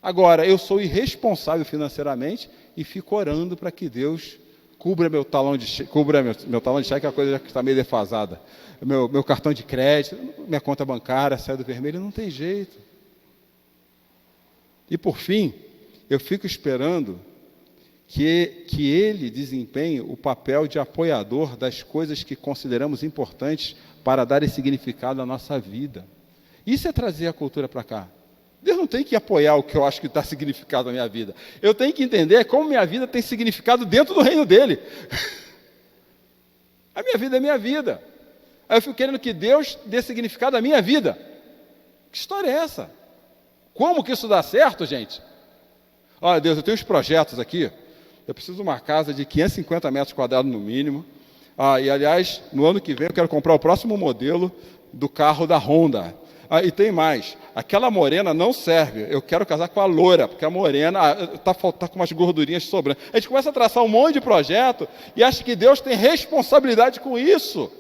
Agora, eu sou irresponsável financeiramente e fico orando para que Deus cubra meu talão de cheque, que é a coisa que está meio defasada. Meu cartão de crédito, minha conta bancária sai do vermelho, não tem jeito. E por fim, eu fico esperando que ele desempenhe o papel de apoiador das coisas que consideramos importantes para dar esse significado à nossa vida. Isso é trazer a cultura para cá. Deus não tem que apoiar o que eu acho que está significado na minha vida. Eu tenho que entender como minha vida tem significado dentro do reino dele. A minha vida é minha vida. Aí eu fico querendo que Deus dê significado à minha vida. Que história é essa? Como que isso dá certo, gente? Olha, Deus, eu tenho uns projetos aqui. Eu preciso de uma casa de 550 metros quadrados no mínimo. E, aliás, no ano que vem eu quero comprar o próximo modelo do carro da Honda. E tem mais. Aquela morena não serve. Eu quero casar com a loura, porque a morena está com umas gordurinhas sobrando. A gente começa a traçar um monte de projeto e acha que Deus tem responsabilidade com isso.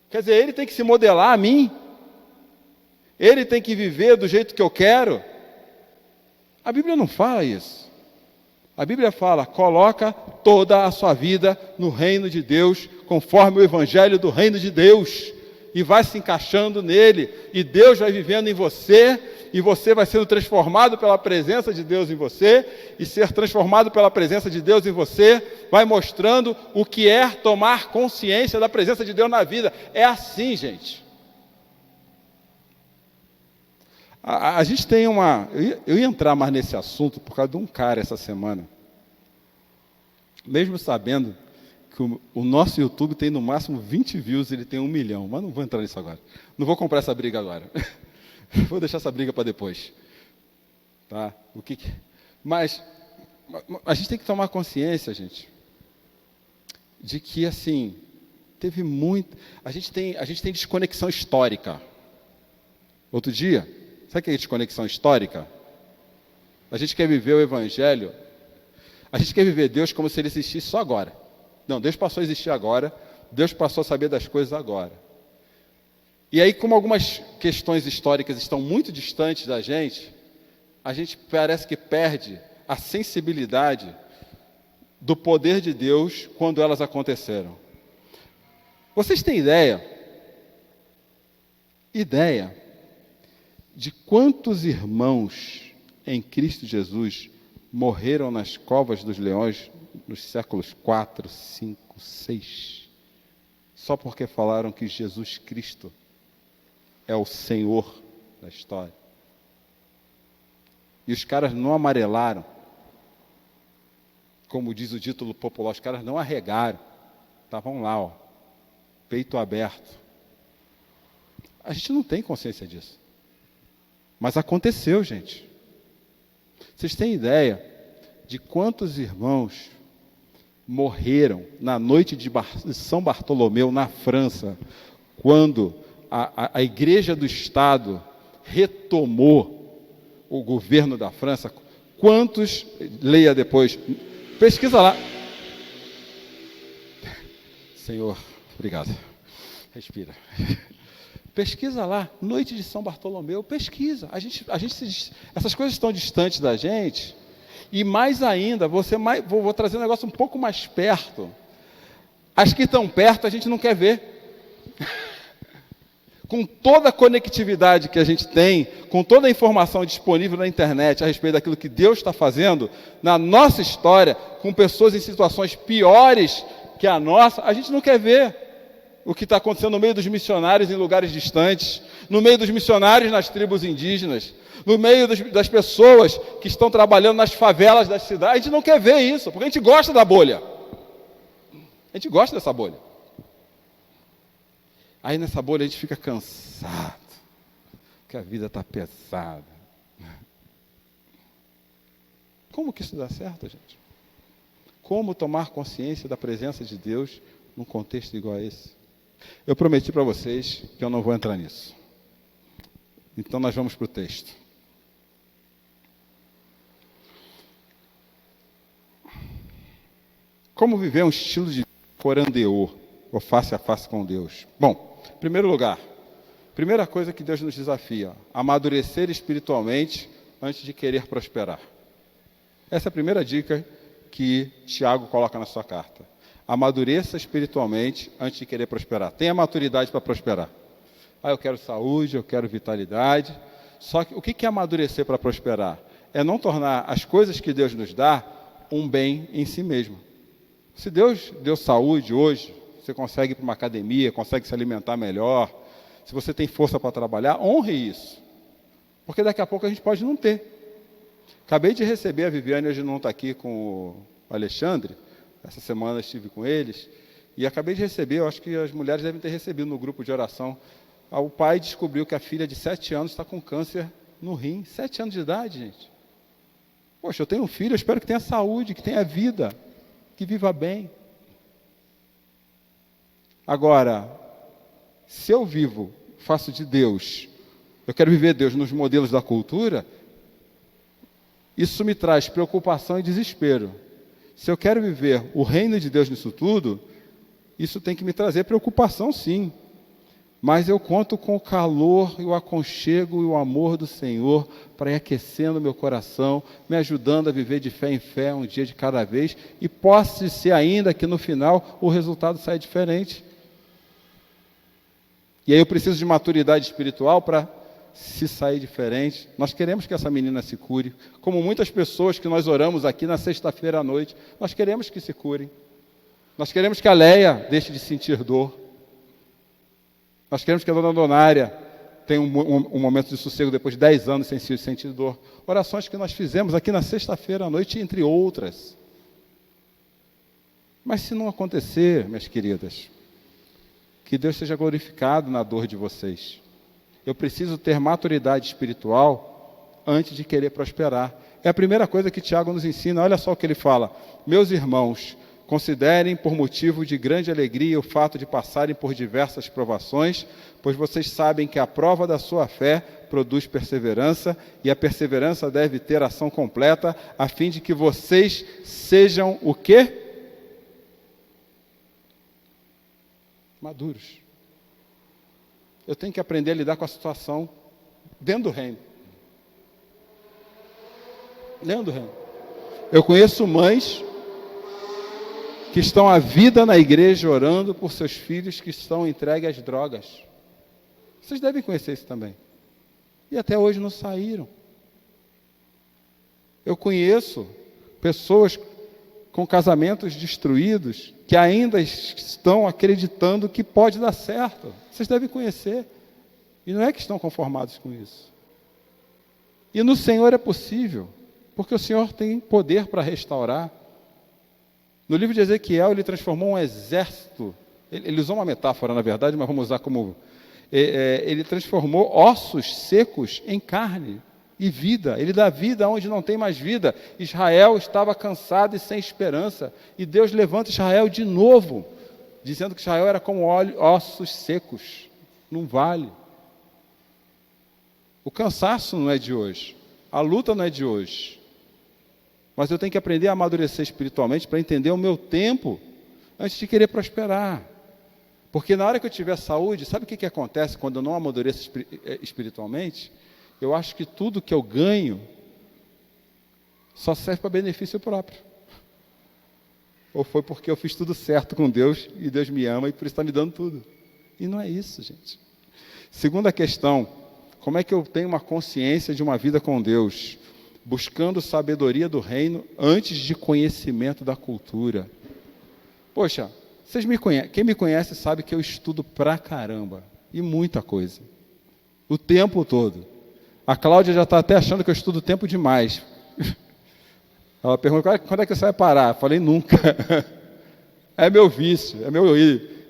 Quer dizer, Ele tem que se modelar a mim. Ele tem que viver do jeito que eu quero. A Bíblia não fala isso. A Bíblia fala, coloca toda a sua vida no reino de Deus, conforme o evangelho do reino de Deus, e vai se encaixando nele, e Deus vai vivendo em você, e você vai sendo transformado pela presença de Deus em você, e ser transformado pela presença de Deus em você, vai mostrando o que é tomar consciência da presença de Deus na vida. É assim, gente. A gente tem uma... Eu ia entrar mais nesse assunto por causa de um cara essa semana. Mesmo sabendo que o nosso YouTube tem no máximo 20 views, ele tem 1 milhão. Mas não vou entrar nisso agora. Não vou comprar essa briga agora. Vou deixar essa briga para depois. Tá? Mas a gente tem que tomar consciência, gente, de que, assim, teve muito... A gente tem desconexão histórica. Outro dia... Sabe o que é desconexão histórica? A gente quer viver o Evangelho, a gente quer viver Deus como se Ele existisse só agora. Não, Deus passou a existir agora, Deus passou a saber das coisas agora. E aí, como algumas questões históricas estão muito distantes da gente, a gente parece que perde a sensibilidade do poder de Deus quando elas aconteceram. Vocês têm ideia de quantos irmãos em Cristo Jesus morreram nas covas dos leões nos séculos 4, 5, 6, só porque falaram que Jesus Cristo é o Senhor da história? E os caras não amarelaram, como diz o título popular, os caras não arregaram, estavam lá, peito aberto. A gente não tem consciência disso. Mas aconteceu, gente. Vocês têm ideia de quantos irmãos morreram na noite de São Bartolomeu, na França, quando a Igreja do Estado retomou o governo da França? Quantos, leia depois, pesquisa lá. Senhor, obrigado. Respira. Pesquisa lá, noite de São Bartolomeu, pesquisa. Essas coisas estão distantes da gente. E mais ainda, vou trazer um negócio um pouco mais perto. As que estão perto a gente não quer ver. Com toda a conectividade que a gente tem, com toda a informação disponível na internet a respeito daquilo que Deus está fazendo na nossa história, com pessoas em situações piores que a nossa, a gente não quer ver o que está acontecendo no meio dos missionários em lugares distantes, no meio dos missionários nas tribos indígenas, no meio das pessoas que estão trabalhando nas favelas das cidades. A gente não quer ver isso, porque a gente gosta da bolha. A gente gosta dessa bolha. Aí nessa bolha a gente fica cansado, porque a vida está pesada. Como que isso dá certo, gente? Como tomar consciência da presença de Deus num contexto igual a esse? Eu prometi para vocês que eu não vou entrar nisso. Então nós vamos para o texto. Como viver um estilo de corandeô, ou face a face com Deus? Bom, em primeiro lugar, primeira coisa que Deus nos desafia: amadurecer espiritualmente antes de querer prosperar. Essa é a primeira dica que Tiago coloca na sua carta. Amadureça espiritualmente antes de querer prosperar. Tenha maturidade para prosperar. Eu quero saúde, eu quero vitalidade. Só que o que é amadurecer para prosperar? é não tornar as coisas que Deus nos dá um bem em si mesmo. Se Deus deu saúde hoje, você consegue ir para uma academia, consegue se alimentar melhor, se você tem força para trabalhar, honre isso. Porque daqui a pouco a gente pode não ter. Acabei de receber a Viviane, hoje não está aqui com o Alexandre, essa semana estive com eles, e acabei de receber, eu acho que as mulheres devem ter recebido no grupo de oração, o pai descobriu que a filha de 7 anos está com câncer no rim, 7 anos de idade, gente. Poxa, eu tenho um filho, eu espero que tenha saúde, que tenha vida, que viva bem. Agora, se eu faço de Deus, eu quero viver Deus nos modelos da cultura, isso me traz preocupação e desespero. Se eu quero viver o reino de Deus nisso tudo, isso tem que me trazer preocupação, sim. Mas eu conto com o calor e o aconchego e o amor do Senhor para ir aquecendo meu coração, me ajudando a viver de fé em fé, um dia de cada vez, e possa ser ainda que no final o resultado saia diferente. E aí eu preciso de maturidade espiritual para se sair diferente. Nós queremos que essa menina se cure, como muitas pessoas que nós oramos aqui na sexta-feira à noite, nós queremos que se curem. Nós queremos que a Leia deixe de sentir dor. Nós queremos que a dona Donária tenha um momento de sossego depois de 10 anos sem sentir dor. Orações que nós fizemos aqui na sexta-feira à noite, entre outras. Mas se não acontecer, minhas queridas, que Deus seja glorificado na dor de vocês. Eu preciso ter maturidade espiritual antes de querer prosperar. É a primeira coisa que Tiago nos ensina. Olha só o que ele fala. Meus irmãos, considerem por motivo de grande alegria o fato de passarem por diversas provações, pois vocês sabem que a prova da sua fé produz perseverança, e a perseverança deve ter ação completa, a fim de que vocês sejam o quê? Maduros. Eu tenho que aprender a lidar com a situação dentro do reino. Dentro do reino. Eu conheço mães que estão a vida na igreja orando por seus filhos que estão entregues às drogas. Vocês devem conhecer isso também. E até hoje não saíram. Eu conheço pessoas com casamentos destruídos que ainda estão acreditando que pode dar certo. Vocês devem conhecer. E não é que estão conformados com isso. E no Senhor é possível, porque o Senhor tem poder para restaurar. No livro de Ezequiel, ele transformou um exército, ele usou uma metáfora, na verdade, mas vamos usar como... ele transformou ossos secos em carne e vida. Ele dá vida onde não tem mais vida. Israel estava cansado e sem esperança. E Deus levanta Israel de novo, dizendo que Israel era como ossos secos, num vale. O cansaço não é de hoje. A luta não é de hoje. Mas eu tenho que aprender a amadurecer espiritualmente para entender o meu tempo antes de querer prosperar. Porque na hora que eu tiver saúde, sabe o que acontece quando eu não amadureço espiritualmente? Eu acho que tudo que eu ganho só serve para benefício próprio. Ou foi porque eu fiz tudo certo com Deus e Deus me ama e por isso está me dando tudo. E não é isso, gente. Segunda questão, como é que eu tenho uma consciência de uma vida com Deus? Buscando sabedoria do reino antes de conhecimento da cultura. Poxa, vocês me conhecem, quem me conhece sabe que eu estudo pra caramba, e muita coisa, o tempo todo. A Cláudia já está até achando que eu estudo tempo demais. Ela pergunta, quando é que você vai parar? Eu falei, nunca. É meu vício,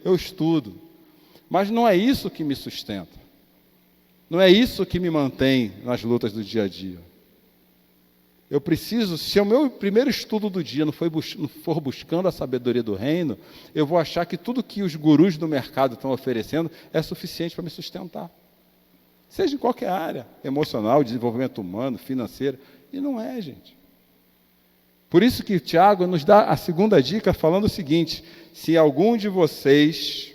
eu estudo. Mas não é isso que me sustenta. Não é isso que me mantém nas lutas do dia a dia. Eu preciso, se o meu primeiro estudo do dia não for buscando a sabedoria do reino, eu vou achar que tudo que os gurus do mercado estão oferecendo é suficiente para me sustentar. Seja em qualquer área, emocional, desenvolvimento humano, financeiro. E não é, gente. Por isso que Tiago nos dá a segunda dica falando o seguinte: se algum de vocês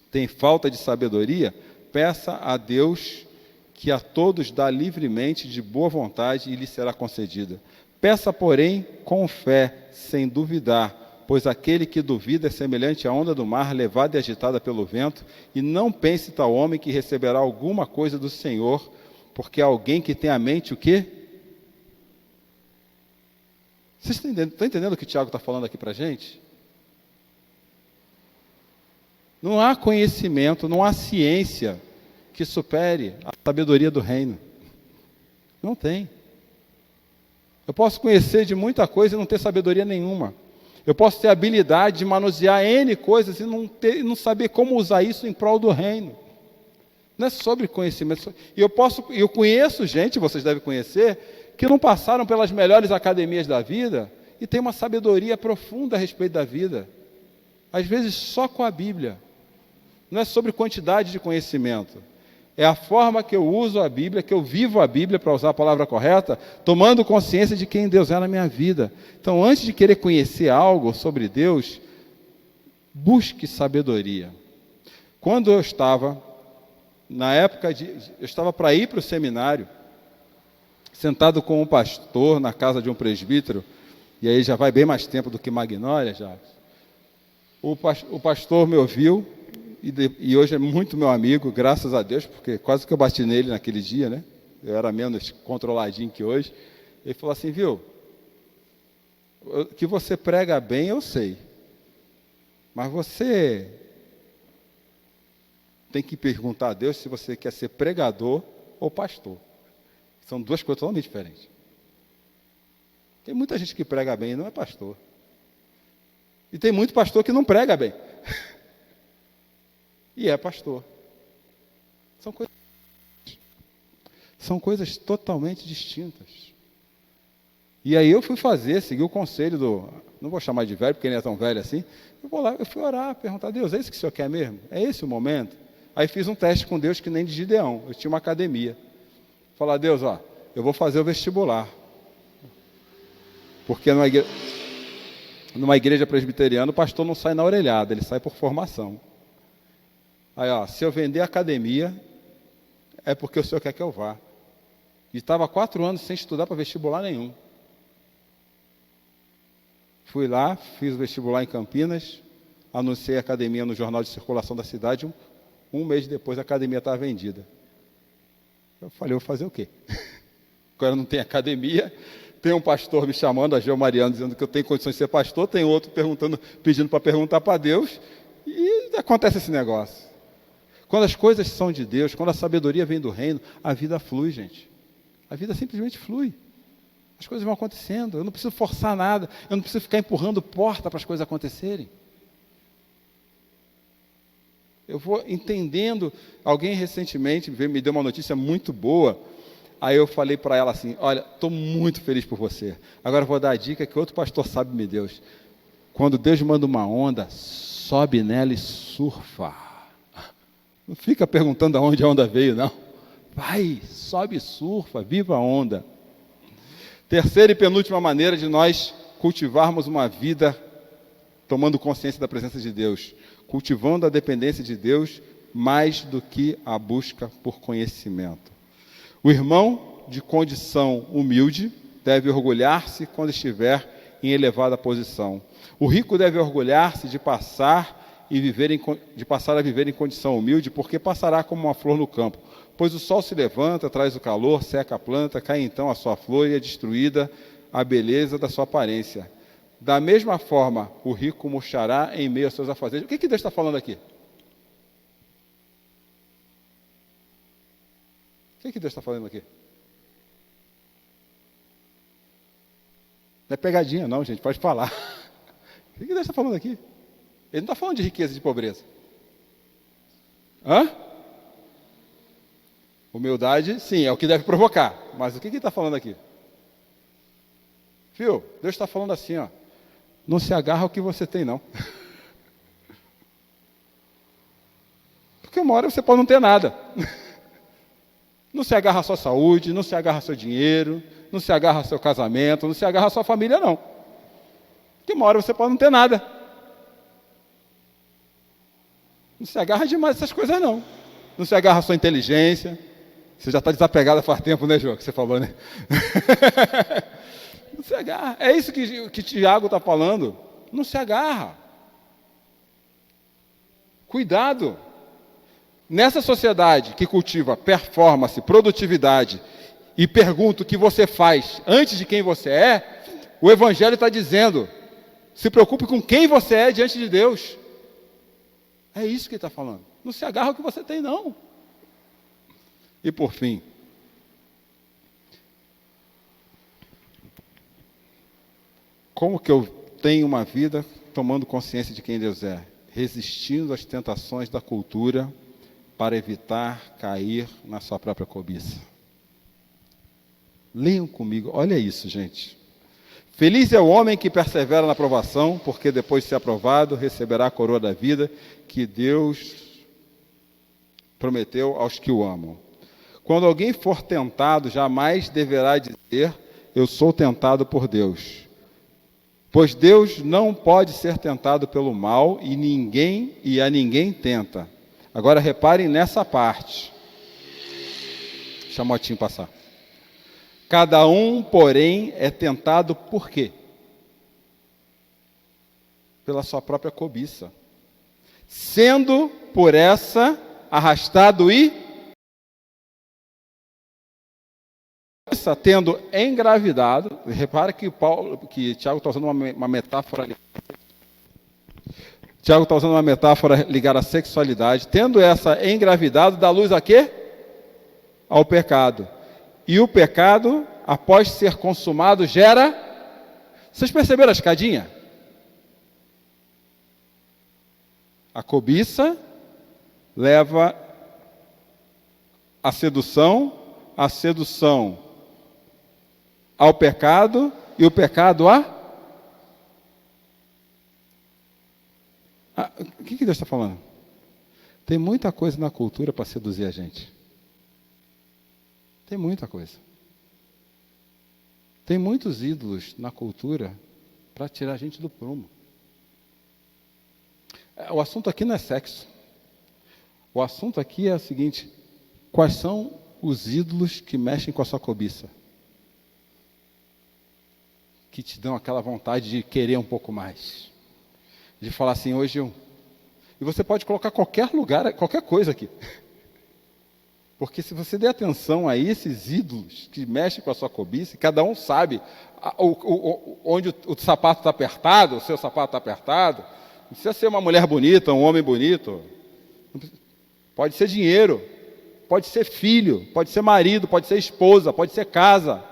tem falta de sabedoria, peça a Deus, que a todos dá livremente, de boa vontade, e lhe será concedida. Peça, porém, com fé, sem duvidar, pois aquele que duvida é semelhante à onda do mar, levada e agitada pelo vento, e não pense tal homem que receberá alguma coisa do Senhor, porque alguém que tem a mente, o quê? Vocês estão entendendo o que o Tiago está falando aqui para a gente? Não há conhecimento, não há ciência que supere a sabedoria do reino. Não tem. Eu posso conhecer de muita coisa e não ter sabedoria nenhuma. Eu posso ter habilidade de manusear N coisas e não saber como usar isso em prol do reino. Não é sobre conhecimento. E eu conheço gente, vocês devem conhecer, que não passaram pelas melhores academias da vida e tem uma sabedoria profunda a respeito da vida. Às vezes só com a Bíblia. Não é sobre quantidade de conhecimento. É a forma que eu uso a Bíblia, que eu vivo a Bíblia, para usar a palavra correta, tomando consciência de quem Deus é na minha vida. Então, antes de querer conhecer algo sobre Deus, busque sabedoria. Quando eu estava, eu estava para ir para o seminário, sentado com um pastor na casa de um presbítero, e aí já vai bem mais tempo do que Magnólia, já. O pastor me ouviu, e hoje é muito meu amigo, graças a Deus, porque quase que eu bati nele naquele dia, né? Eu era menos controladinho que hoje. Ele falou assim, viu, que você prega bem, eu sei. Mas você tem que perguntar a Deus se você quer ser pregador ou pastor. São duas coisas totalmente diferentes. Tem muita gente que prega bem e não é pastor. E tem muito pastor que não prega bem. E é pastor. São coisas totalmente distintas. E aí eu fui seguir o conselho não vou chamar de velho, porque ele não é tão velho assim, eu fui orar, perguntar, Deus, é isso que o Senhor quer mesmo? É esse o momento? Aí fiz um teste com Deus que nem de Gideão, eu tinha uma academia. Falar, Deus, eu vou fazer o vestibular. Porque numa igreja presbiteriana, o pastor não sai na orelhada, ele sai por formação. Aí, se eu vender a academia, é porque o Senhor quer que eu vá. E estava 4 anos sem estudar para vestibular nenhum. Fui lá, fiz o vestibular em Campinas, anunciei a academia no jornal de circulação da cidade, um mês depois a academia estava vendida. Eu falei, vou fazer o quê? Agora não tem academia, tem um pastor me chamando, a Geo Mariano, dizendo que eu tenho condições de ser pastor, tem outro pedindo para perguntar para Deus, e acontece esse negócio. Quando as coisas são de Deus, quando a sabedoria vem do reino, a vida flui, gente. A vida simplesmente flui. As coisas vão acontecendo. Eu não preciso forçar nada. Eu não preciso ficar empurrando porta para as coisas acontecerem. Eu vou entendendo. Alguém recentemente me deu uma notícia muito boa. Aí eu falei para ela assim, olha, estou muito feliz por você. Agora eu vou dar a dica que outro pastor sabe, meu Deus. Quando Deus manda uma onda, sobe nela e surfa. Não fica perguntando aonde a onda veio, não. Vai, sobe e surfa, viva a onda. Terceira e penúltima maneira de nós cultivarmos uma vida tomando consciência da presença de Deus. Cultivando a dependência de Deus mais do que a busca por conhecimento. O irmão de condição humilde deve orgulhar-se quando estiver em elevada posição. O rico deve orgulhar-se de passar a viver em condição humilde, porque passará como uma flor no campo. Pois o sol se levanta, traz o calor, seca a planta, cai então a sua flor e é destruída a beleza da sua aparência. Da mesma forma, o rico murchará em meio aos seus afazeres. O que Deus está falando aqui? O que Deus está falando aqui? Não é pegadinha não, gente, pode falar. O que Deus está falando aqui? Ele não está falando de riqueza e de pobreza. Humildade, sim, é o que deve provocar. Mas o que ele está falando aqui? Viu? Deus está falando assim, não se agarra ao que você tem, não. Porque uma hora você pode não ter nada. Não se agarra à sua saúde, não se agarra ao seu dinheiro, não se agarra ao seu casamento, não se agarra à sua família, não. Porque uma hora você pode não ter nada. Não se agarra demais essas coisas, não. Não se agarra à sua inteligência. Você já está desapegada faz tempo, né, João? Que você falou, né? Não se agarra. É isso que Tiago está falando. Não se agarra. Cuidado. Nessa sociedade que cultiva performance, produtividade e pergunta o que você faz antes de quem você é, O Evangelho está dizendo, se preocupe com quem você é diante de Deus. É isso que ele está falando. Não se agarra ao que você tem, não. E por fim, como que eu tenho uma vida tomando consciência de quem Deus é? Resistindo às tentações da cultura para evitar cair na sua própria cobiça. Leiam comigo, olha isso, gente. Feliz é o homem que persevera na provação, porque depois de ser aprovado, receberá a coroa da vida que Deus prometeu aos que o amam. Quando alguém for tentado, jamais deverá dizer, eu sou tentado por Deus. Pois Deus não pode ser tentado pelo mal e a ninguém tenta. Agora reparem nessa parte. Deixa a motinho passar. Cada um, porém, é tentado por quê? Pela sua própria cobiça. Sendo por essa arrastado e tendo engravidado. Repara que Tiago está usando uma metáfora ali. Tiago está usando uma metáfora ligada à sexualidade. Tendo essa engravidado, dá luz a quê? Ao pecado. E o pecado, após ser consumado, gera... Vocês perceberam a escadinha? A cobiça leva à sedução ao pecado, e o pecado o que Deus está falando? Tem muita coisa na cultura para seduzir a gente. Tem muita coisa. Tem muitos ídolos na cultura para tirar a gente do prumo. O assunto aqui não é sexo. O assunto aqui é o seguinte: quais são os ídolos que mexem com a sua cobiça? Que te dão aquela vontade de querer um pouco mais. De falar assim, hoje eu... E você pode colocar qualquer lugar, qualquer coisa aqui. Porque se você der atenção a esses ídolos que mexem com a sua cobiça, cada um sabe onde o sapato está apertado, o seu sapato está apertado. Não precisa ser uma mulher bonita, um homem bonito. Pode ser dinheiro, pode ser filho, pode ser marido, pode ser esposa, pode ser casa.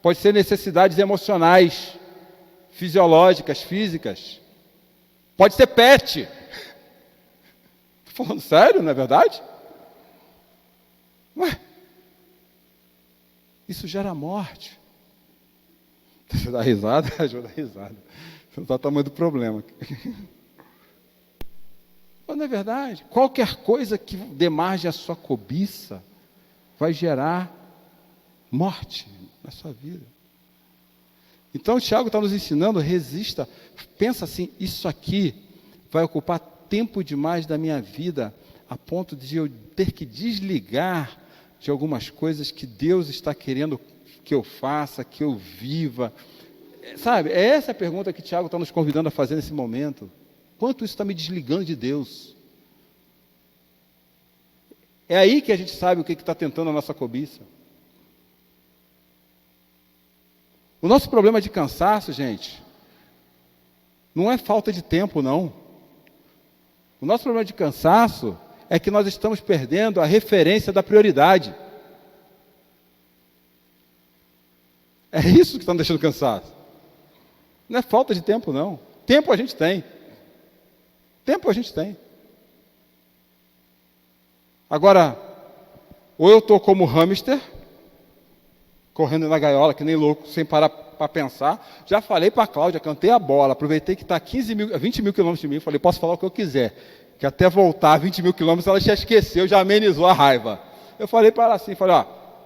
Pode ser necessidades emocionais, fisiológicas, físicas. Pode ser pet. Estou falando sério, não é verdade? Ué, isso gera morte. Você dá risada? Ajuda a risada. Você não está o tamanho do problema. Mas não é verdade? Qualquer coisa que demarge a sua cobiça vai gerar morte na sua vida. Então, o Tiago está nos ensinando, resista. Pensa assim, isso aqui vai ocupar tempo demais da minha vida, a ponto de eu ter que desligar de algumas coisas que Deus está querendo que eu faça, que eu viva. Sabe, é essa a pergunta que Tiago está nos convidando a fazer nesse momento. Quanto isso está me desligando de Deus? É aí que a gente sabe o que está tentando a nossa cobiça. O nosso problema de cansaço, gente, não é falta de tempo, não. O nosso problema de cansaço é que nós estamos perdendo a referência da prioridade. É isso que está nos deixando cansados. Não é falta de tempo, não. Tempo a gente tem. Tempo a gente tem. Agora, ou eu estou como hamster, correndo na gaiola, que nem louco, sem parar para pensar. Já falei para a Cláudia, cantei a bola, aproveitei que está 20 mil quilômetros de mim, falei, posso falar o que eu quiser. Que até voltar 20 mil quilômetros, ela já esqueceu, já amenizou a raiva. Eu falei para ela assim,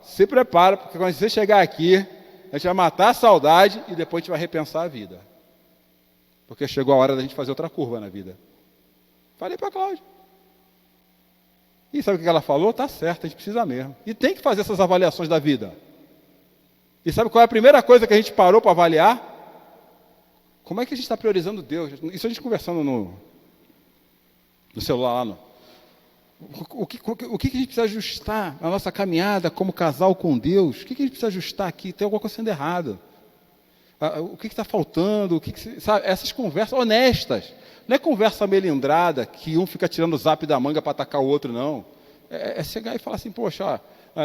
se prepara, porque quando você chegar aqui, a gente vai matar a saudade e depois a gente vai repensar a vida. Porque chegou a hora da gente fazer outra curva na vida. Falei para a Cláudia. E sabe o que ela falou? Tá certo, a gente precisa mesmo. E tem que fazer essas avaliações da vida. E sabe qual é a primeira coisa que a gente parou para avaliar? Como é que a gente está priorizando Deus? Isso a gente conversando no celular lá. O que a gente precisa ajustar na nossa caminhada como casal com Deus? O que a gente precisa ajustar aqui? Tem alguma coisa sendo errada. O que está faltando? Sabe? Essas conversas honestas. Não é conversa melindrada, que um fica tirando o zap da manga para atacar o outro, não. É chegar e falar assim, poxa,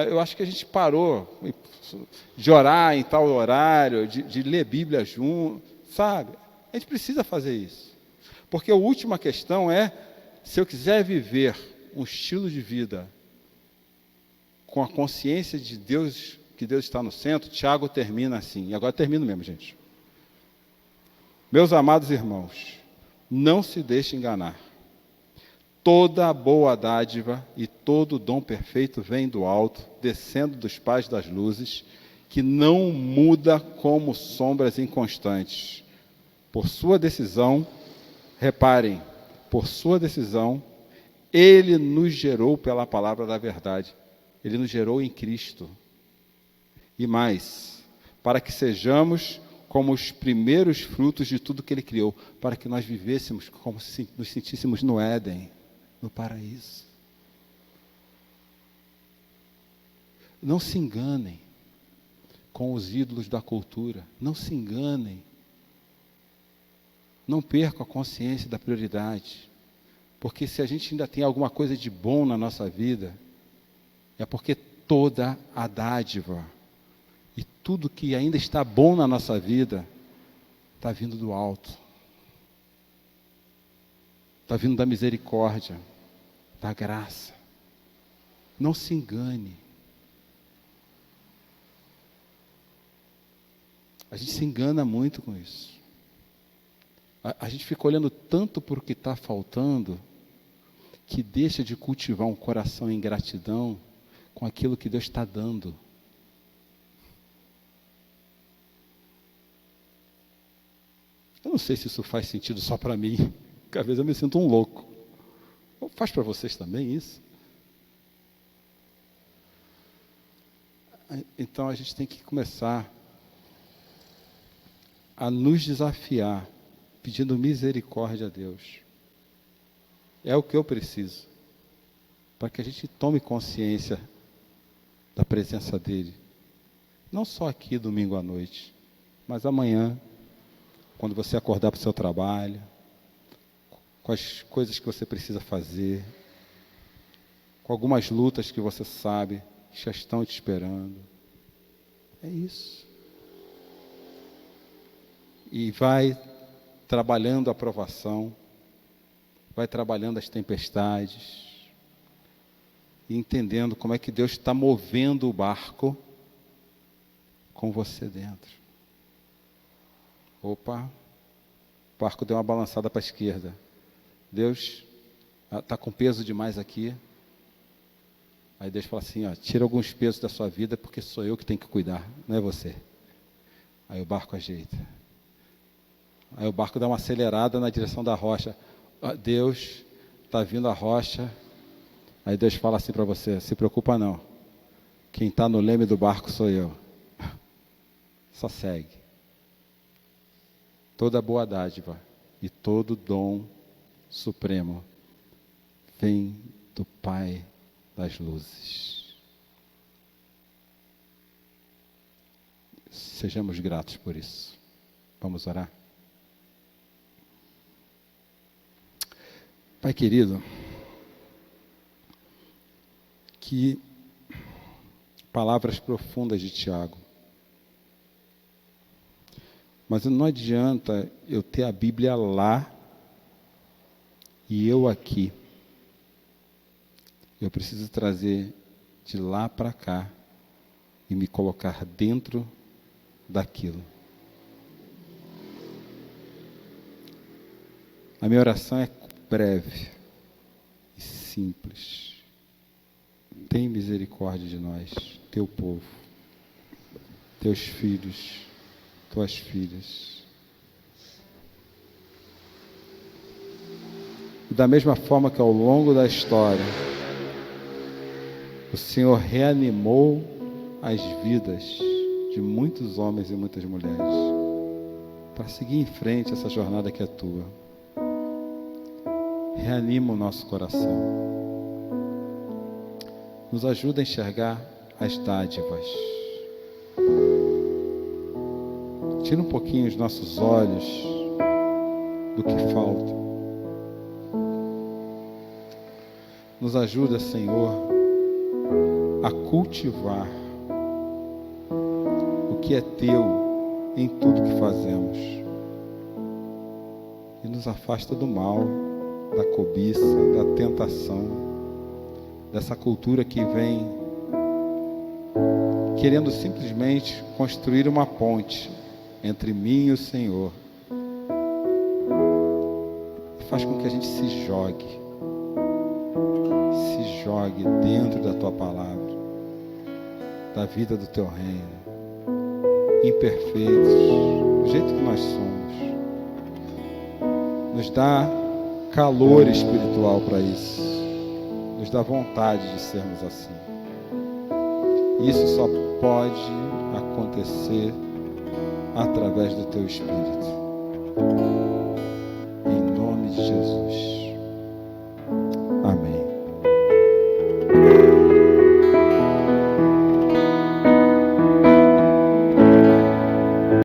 eu acho que a gente parou de orar em tal horário, de ler Bíblia junto, sabe? A gente precisa fazer isso. Porque a última questão é, se eu quiser viver um estilo de vida com a consciência de Deus, que Deus está no centro, Tiago termina assim. E agora termino mesmo, gente. Meus amados irmãos, não se deixe enganar. Toda boa dádiva e todo dom perfeito vem do alto, descendo dos pais das luzes, que não muda como sombras inconstantes. Por sua decisão, reparem, por sua decisão, Ele nos gerou pela palavra da verdade. Ele nos gerou em Cristo. E mais, para que sejamos como os primeiros frutos de tudo que Ele criou, para que nós vivêssemos como se nos sentíssemos no Éden, no paraíso. Não se enganem com os ídolos da cultura. Não se enganem. Não percam a consciência da prioridade. Porque se a gente ainda tem alguma coisa de bom na nossa vida, é porque toda a dádiva e tudo que ainda está bom na nossa vida está vindo do alto. Está vindo da misericórdia, da graça. Não se engane. A gente se engana muito com isso. A gente fica olhando tanto por o que está faltando, que deixa de cultivar um coração em gratidão com aquilo que Deus está dando. Eu não sei se isso faz sentido só para mim, porque às vezes eu me sinto um louco. Faz para vocês também isso? Então a gente tem que começar a nos desafiar, pedindo misericórdia a Deus. É o que eu preciso, para que a gente tome consciência da presença dEle. Não só aqui domingo à noite, mas amanhã, quando você acordar para o seu trabalho, com as coisas que você precisa fazer, com algumas lutas que você sabe que já estão te esperando. É isso. E vai trabalhando a provação, vai trabalhando as tempestades, e entendendo como é que Deus está movendo o barco com você dentro. Opa, o barco deu uma balançada para a esquerda. Deus está com peso demais aqui. Aí Deus fala assim, tira alguns pesos da sua vida, porque sou eu que tenho que cuidar, não é você. Aí o barco ajeita. Aí o barco dá uma acelerada na direção da rocha. Deus, está vindo a rocha. Aí Deus fala assim para você, se preocupa não. Quem está no leme do barco sou eu. Só segue. Toda boa dádiva e todo dom supremo vem do Pai das luzes. Sejamos gratos por isso. Vamos orar? Pai querido, que palavras profundas de Tiago. Mas não adianta eu ter a Bíblia lá e eu aqui. Eu preciso trazer de lá para cá e me colocar dentro daquilo. A minha oração é breve e simples. Tem misericórdia de nós, teu povo, teus filhos, tuas filhas. E da mesma forma que ao longo da história, o Senhor reanimou as vidas de muitos homens e muitas mulheres para seguir em frente essa jornada que é tua. Reanima o nosso coração. Nos ajuda a enxergar as dádivas. Tira um pouquinho os nossos olhos do que falta. Nos ajuda, Senhor, a cultivar o que é teu em tudo que fazemos. E nos afasta do mal, da cobiça, da tentação, dessa cultura que vem querendo simplesmente construir uma ponte entre mim e o Senhor. Faz com que a gente se jogue dentro da tua palavra, da vida do teu reino, imperfeitos, do jeito que nós somos. Nos dá calor espiritual para isso, nos dá vontade de sermos assim. Isso só pode acontecer através do teu Espírito.